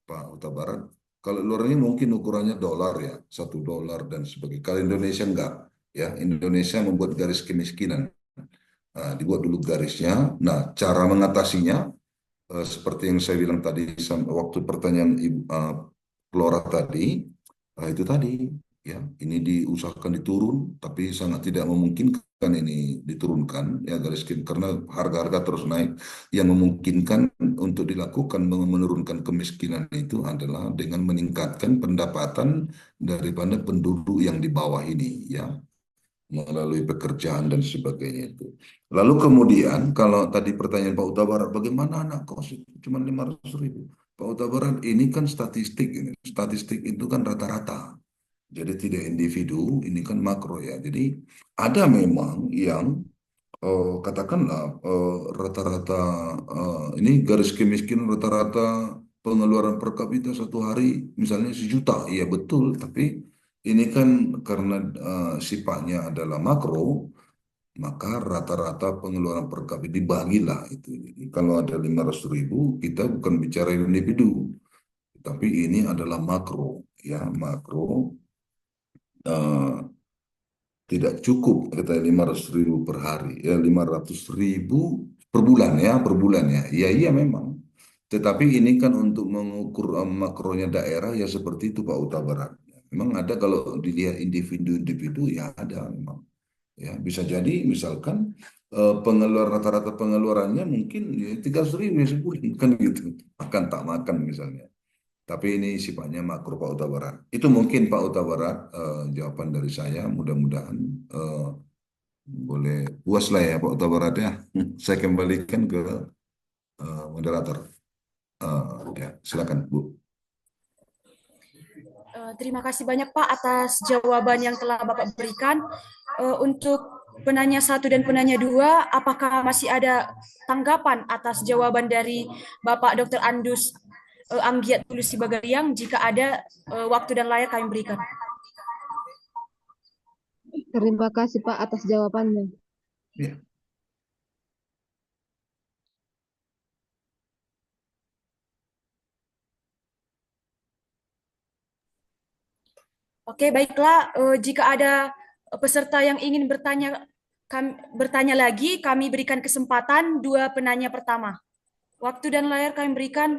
Pak Huta Barat. Kalau luar ini mungkin ukurannya dolar ya, $1 dan sebagainya. Kalau Indonesia enggak, ya Indonesia membuat garis kemiskinan. Nah, dibuat dulu garisnya. Nah, cara mengatasinya seperti yang saya bilang tadi waktu pertanyaan Ibu Flora tadi, itu tadi ya ini diusahakan diturun, tapi sangat tidak memungkinkan ini diturunkan ya garis kemiskinan karena harga-harga terus naik. Yang memungkinkan untuk dilakukan menurunkan kemiskinan itu adalah dengan meningkatkan pendapatan daripada penduduk yang di bawah ini ya melalui pekerjaan dan sebagainya itu. Lalu kemudian kalau tadi pertanyaan Pak Huta Barat, bagaimana anak kos itu cuma 500.000? Pak Huta Barat ini kan statistik ini. Statistik itu kan rata-rata. Jadi tidak individu, ini kan makro ya. Jadi ada memang yang katakanlah rata-rata ini garis kemiskinan rata-rata pengeluaran per kapita satu hari misalnya 1 juta, iya betul. Tapi ini kan karena sifatnya adalah makro, maka rata-rata pengeluaran per kapita dibagilah itu. Jadi, kalau ada 500.000, kita bukan bicara individu, tapi ini adalah makro, ya makro. Tidak cukup kata 500.000 per hari ya 500.000 per bulan ya ya iya memang, tetapi ini kan untuk mengukur makronya daerah ya seperti itu Pak Huta Barat. Memang ada kalau dilihat individu-individu ya ada memang ya bisa jadi misalkan pengeluaran rata-rata pengeluarannya mungkin ya 300.000 ya sebulan kan gitu, makan tak makan misalnya. Tapi ini sifatnya makro Pak Huta Barat. Itu mungkin Pak Huta Barat jawaban dari saya. Mudah-mudahan boleh puas lah ya Pak Huta Barat ya. Saya kembalikan ke moderator. Ya, silakan Bu. Terima kasih banyak Pak atas jawaban yang telah Bapak berikan. Untuk penanya 1 dan penanya 2, apakah masih ada tanggapan atas jawaban dari Bapak Dr. Andus Anggiat Tulus Sibagariang? Jika ada, waktu dan layak kami berikan. Terima kasih Pak atas jawabannya. Ya. Oke, baiklah. Jika ada peserta yang ingin bertanya lagi, kami berikan kesempatan 2 penanya pertama. Waktu dan layar kami berikan.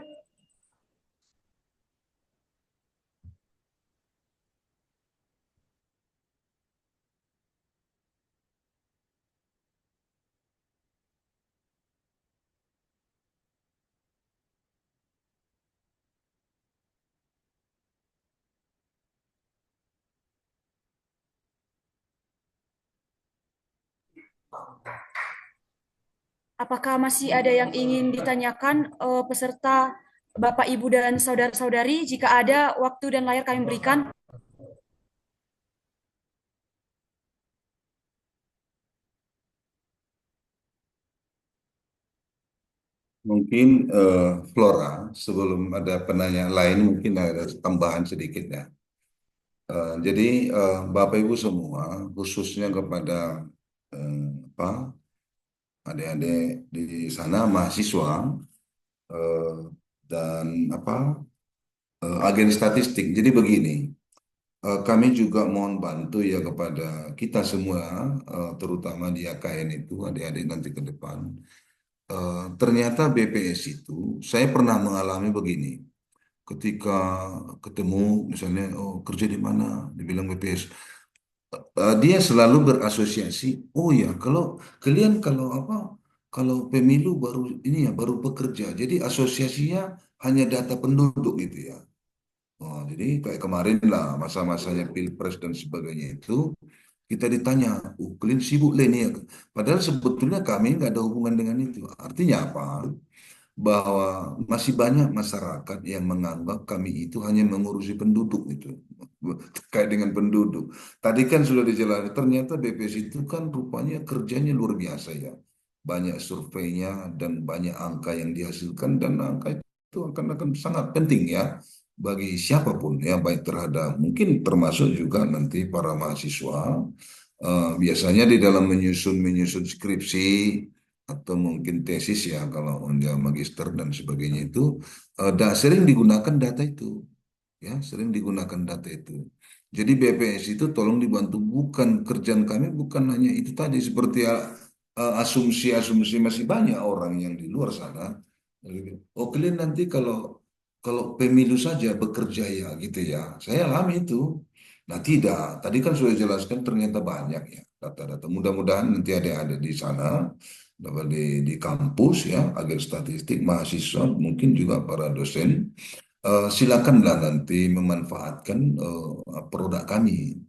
Apakah masih ada yang ingin ditanyakan peserta Bapak, Ibu, dan saudara-saudari? Jika ada, waktu dan layar kami berikan. Mungkin Flora, sebelum ada penanya lain mungkin ada tambahan sedikit ya. Jadi Bapak Ibu semua, khususnya kepada apa adik-adik di sana mahasiswa dan apa agen statistik. Jadi begini, kami juga mohon bantu ya kepada kita semua, terutama di AKN itu adik-adik nanti ke depan. Ternyata BPS itu saya pernah mengalami begini. ketika ketemu misalnya, oh kerja di mana, dibilang BPS, dia selalu berasosiasi. Oh ya, kalau kalian kalau apa, kalau pemilu baru ini ya baru bekerja, jadi asosiasinya hanya data penduduk gitu ya. Oh, jadi kayak kemarin lah masa-masanya Pilpres dan sebagainya itu kita ditanya, kalian sibuk lah ini ya. Padahal sebetulnya kami nggak ada hubungan dengan itu. Artinya apa? Bahwa masih banyak masyarakat yang menganggap kami itu hanya mengurusi penduduk itu, terkait dengan penduduk. Tadi kan sudah dijelaskan, ternyata BPS itu kan rupanya kerjanya luar biasa ya. Banyak surveinya dan banyak angka yang dihasilkan, dan angka itu akan sangat penting ya bagi siapapun ya, baik terhadap mungkin termasuk juga nanti para mahasiswa. Biasanya di dalam menyusun skripsi atau mungkin tesis ya kalau dia magister dan sebagainya itu, sering digunakan data itu ya, sering digunakan data itu. Jadi BPS itu tolong dibantu, bukan kerjaan kami bukan hanya itu tadi seperti asumsi-asumsi masih banyak orang yang di luar sana. Oh kalian nanti kalau kalau pemilu saja bekerja ya gitu ya. Saya alami itu. Nah tidak, tadi kan sudah jelaskan ternyata banyak ya data-data. Mudah-mudahan nanti ada di sana, dapat di kampus ya, agen statistik, mahasiswa, mungkin juga para dosen. Silakanlah nanti memanfaatkan produk kami.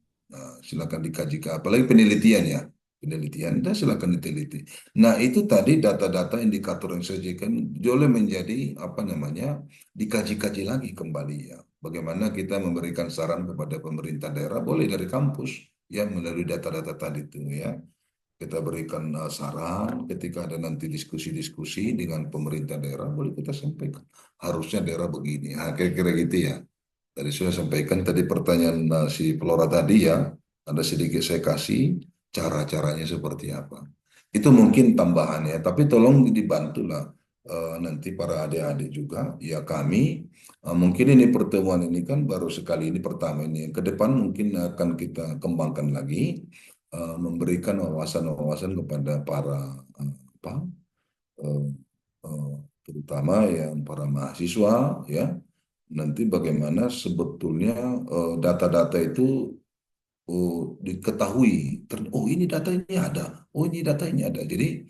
Silakan dikaji, apalagi penelitian ya, penelitian dan silakan diteliti. Nah itu tadi data-data indikator yang saya sajikan boleh menjadi apa namanya, dikaji-kaji lagi kembali ya. Bagaimana kita memberikan saran kepada pemerintah daerah, boleh dari kampus ya, melalui data-data tadi itu ya. Kita berikan saran ketika ada nanti diskusi-diskusi dengan pemerintah daerah, boleh kita sampaikan. Harusnya daerah begini. Nah, kira-kira gitu ya. Tadi sudah sampaikan tadi pertanyaan si Flora tadi ya, ada sedikit saya kasih cara-caranya seperti apa. Itu mungkin tambahannya, tapi tolong dibantulah nanti para adik-adik juga, ya kami, mungkin ini pertemuan ini kan baru sekali ini pertama ini, ke depan mungkin akan kita kembangkan lagi, memberikan wawasan-wawasan kepada para apa, eh, eh, terutama yang para mahasiswa ya, nanti bagaimana sebetulnya data-data itu diketahui. Oh ini data ini ada, oh ini data ini ada. Jadi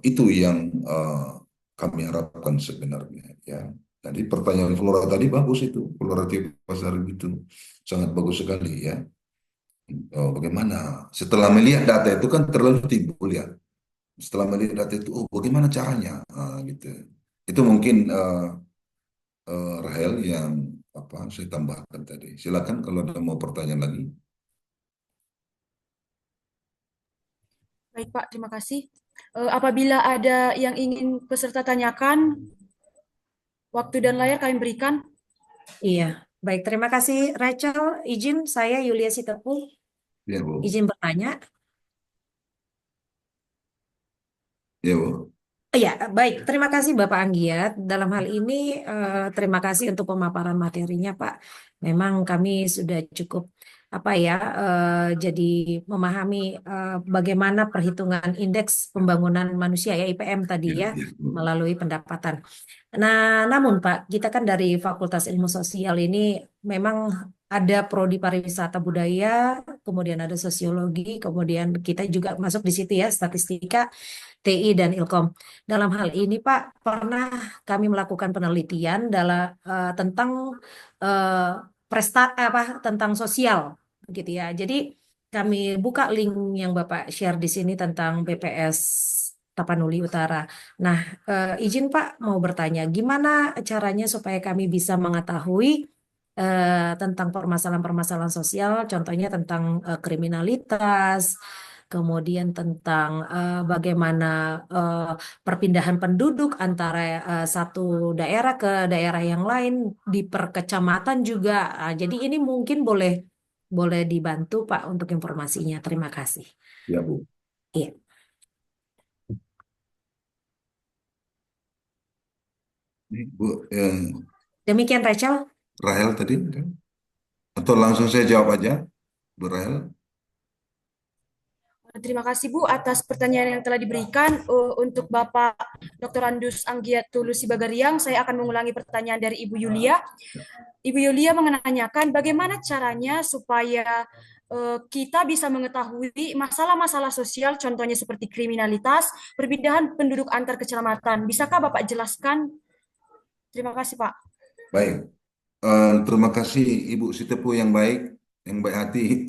itu yang kami harapkan sebenarnya ya. Tadi pertanyaan Flora tadi bagus itu, Flora Pasar itu sangat bagus sekali ya. Oh, bagaimana setelah melihat data itu kan terlalu timbul ya. Setelah melihat data itu, oh bagaimana caranya, gitu. Itu mungkin Rahel yang apa saya tambahkan tadi. Silakan kalau ada mau pertanyaan lagi. Baik, Pak, terima kasih. Apabila ada yang ingin peserta tanyakan, waktu dan layar kami berikan. Iya, baik. Terima kasih, Rachel. Izin saya Yulia Sitepu, Ya, Bu. izin bertanya. Ya, Bu. Ya, baik. Terima kasih Bapak Anggiat. Dalam hal ini, terima kasih untuk pemaparan materinya, Pak. Memang kami sudah cukup apa ya, jadi memahami bagaimana perhitungan indeks pembangunan manusia ya IPM tadi Ya, ya ya, Bu. melalui pendapatan. Nah, namun Pak, kita kan dari Fakultas Ilmu Sosial ini memang ada prodi pariwisata budaya, kemudian ada sosiologi, kemudian kita juga masuk di situ ya statistika, TI dan Ilkom. Dalam hal ini Pak, pernah kami melakukan penelitian tentang tentang sosial gitu ya. Jadi kami buka link yang Bapak share di sini tentang BPS Tapanuli Utara. Nah, izin Pak mau bertanya, gimana caranya supaya kami bisa mengetahui tentang permasalahan-permasalahan sosial, contohnya tentang kriminalitas, kemudian tentang bagaimana eh, perpindahan penduduk antara satu daerah ke daerah yang lain di per kecamatan juga. Jadi ini mungkin boleh boleh dibantu Pak untuk informasinya. Terima kasih. Ya, Bu. Iya, Ini, Bu, yang demikian Rachel. Rahel tadi kan? Atau langsung saya jawab aja, Bu Rahel? Terima kasih Bu atas pertanyaan yang telah diberikan. Untuk Bapak Dr. Andus Anggiat Tulus Sibagariang, saya akan mengulangi pertanyaan dari Ibu Yulia. Ibu Yulia menanyakan bagaimana caranya supaya kita bisa mengetahui masalah-masalah sosial, contohnya seperti kriminalitas, perpindahan penduduk antar kecamatan. Bisakah Bapak jelaskan? Terima kasih, Pak. Baik. Terima kasih Ibu Sitepu yang baik hati.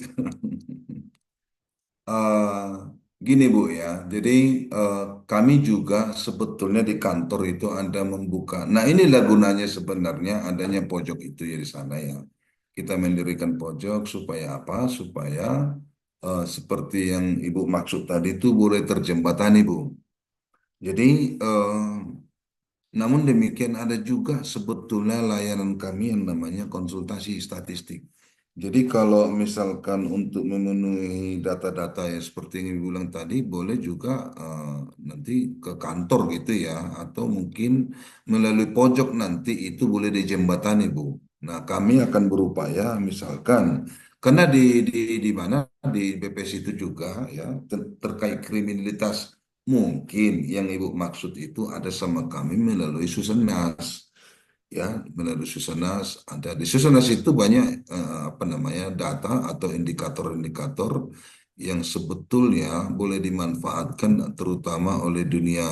Eh, Gini Bu ya, jadi kami juga sebetulnya di kantor itu ada membuka. Nah inilah gunanya sebenarnya adanya pojok itu ya di sana ya. Kita mendirikan pojok supaya apa? Supaya seperti yang Ibu maksud tadi itu boleh terjembatani Bu. Jadi namun demikian ada juga sebetulnya layanan kami yang namanya konsultasi statistik. Jadi kalau misalkan untuk memenuhi data-data yang seperti yang Ibu bilang tadi, boleh juga nanti ke kantor gitu ya, atau mungkin melalui pojok nanti itu boleh dijembatani Bu. Nah kami akan berupaya misalkan, karena di mana di BPS itu juga ya terkait kriminalitas mungkin yang Ibu maksud itu ada sama kami melalui Susenas ya melalui Susenas ada di Susenas itu banyak apa namanya data atau indikator-indikator yang sebetulnya boleh dimanfaatkan terutama oleh dunia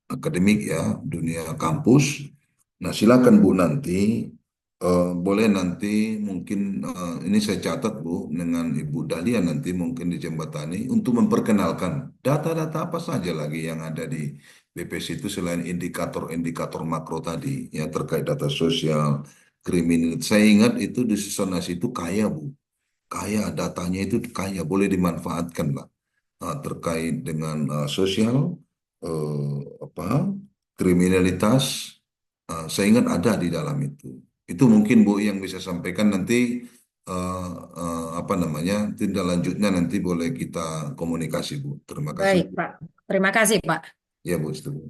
akademik ya dunia kampus. Nah silakan Bu nanti boleh nanti mungkin ini saya catat Bu dengan Ibu Dahlia nanti mungkin dijembatani untuk memperkenalkan data-data apa saja lagi yang ada di BPS itu selain indikator-indikator makro tadi ya terkait data sosial, kriminal. Saya ingat itu di Susanas itu kaya Bu, kaya datanya itu kaya boleh dimanfaatkan lah terkait dengan sosial apa kriminalitas. Saya ingat ada di dalam itu. Itu mungkin Bu yang bisa sampaikan nanti apa namanya tindak lanjutnya nanti boleh kita komunikasi Bu. Terima kasih Baik, Bu. Pak. Terima kasih, Pak. Ya Bu, setuju.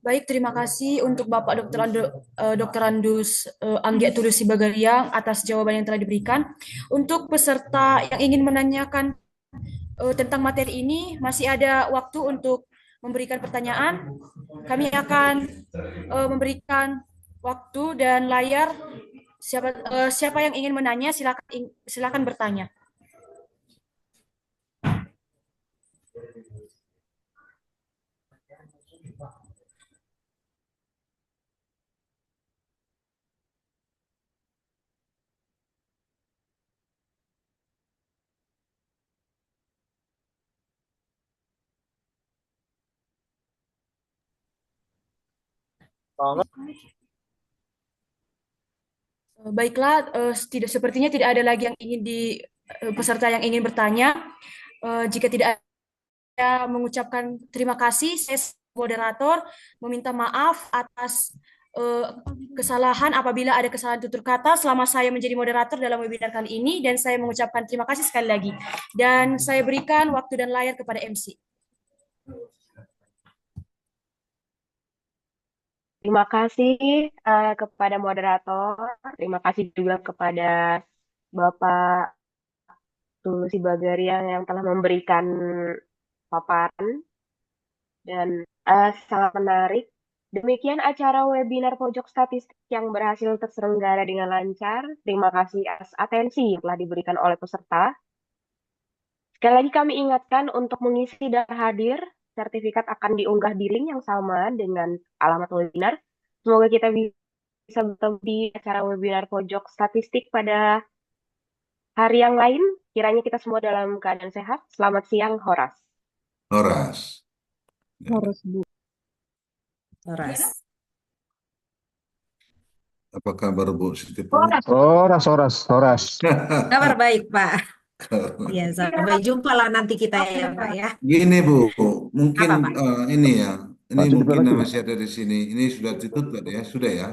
Baik, terima kasih untuk Bapak Dr. Andus Anggiat Tulus Sibagariang atas jawaban yang telah diberikan. Untuk peserta yang ingin menanyakan tentang materi ini, masih ada waktu untuk memberikan pertanyaan. Kami akan memberikan waktu dan layar. Siapa yang ingin menanya, silakan bertanya. Baiklah, sepertinya tidak ada lagi yang ingin peserta yang ingin bertanya. Jika tidak ada mengucapkan terima kasih, saya moderator meminta maaf atas kesalahan apabila ada kesalahan tutur kata selama saya menjadi moderator dalam webinar kali ini, dan saya mengucapkan terima kasih sekali lagi. Dan saya berikan waktu dan layar kepada MC. Terima kasih kepada moderator, terima kasih juga kepada Bapak Tulus Sibagariang yang telah memberikan paparan dan sangat menarik. Demikian acara webinar Pojok Statistik yang berhasil terselenggara dengan lancar. Terima kasih atas atensi yang telah diberikan oleh peserta. Sekali lagi kami ingatkan untuk mengisi dan hadir, sertifikat akan diunggah di link yang sama dengan alamat webinar. Semoga kita bisa bertemu di acara webinar Pojok Statistik pada hari yang lain. Kiranya kita semua dalam keadaan sehat. Selamat siang, Horas. Horas. Harus Bu. Horas. Apa kabar Bu Siti? Horas. Kabar baik, Pak. Ya, sampai jumpa lah nanti kita ya, Pak ya. Gini Bu, mungkin Apa, Pak? ini ya, ini Masih mungkin lagi. masih ada di sini. Ini sudah ditutup ya, sudah ya.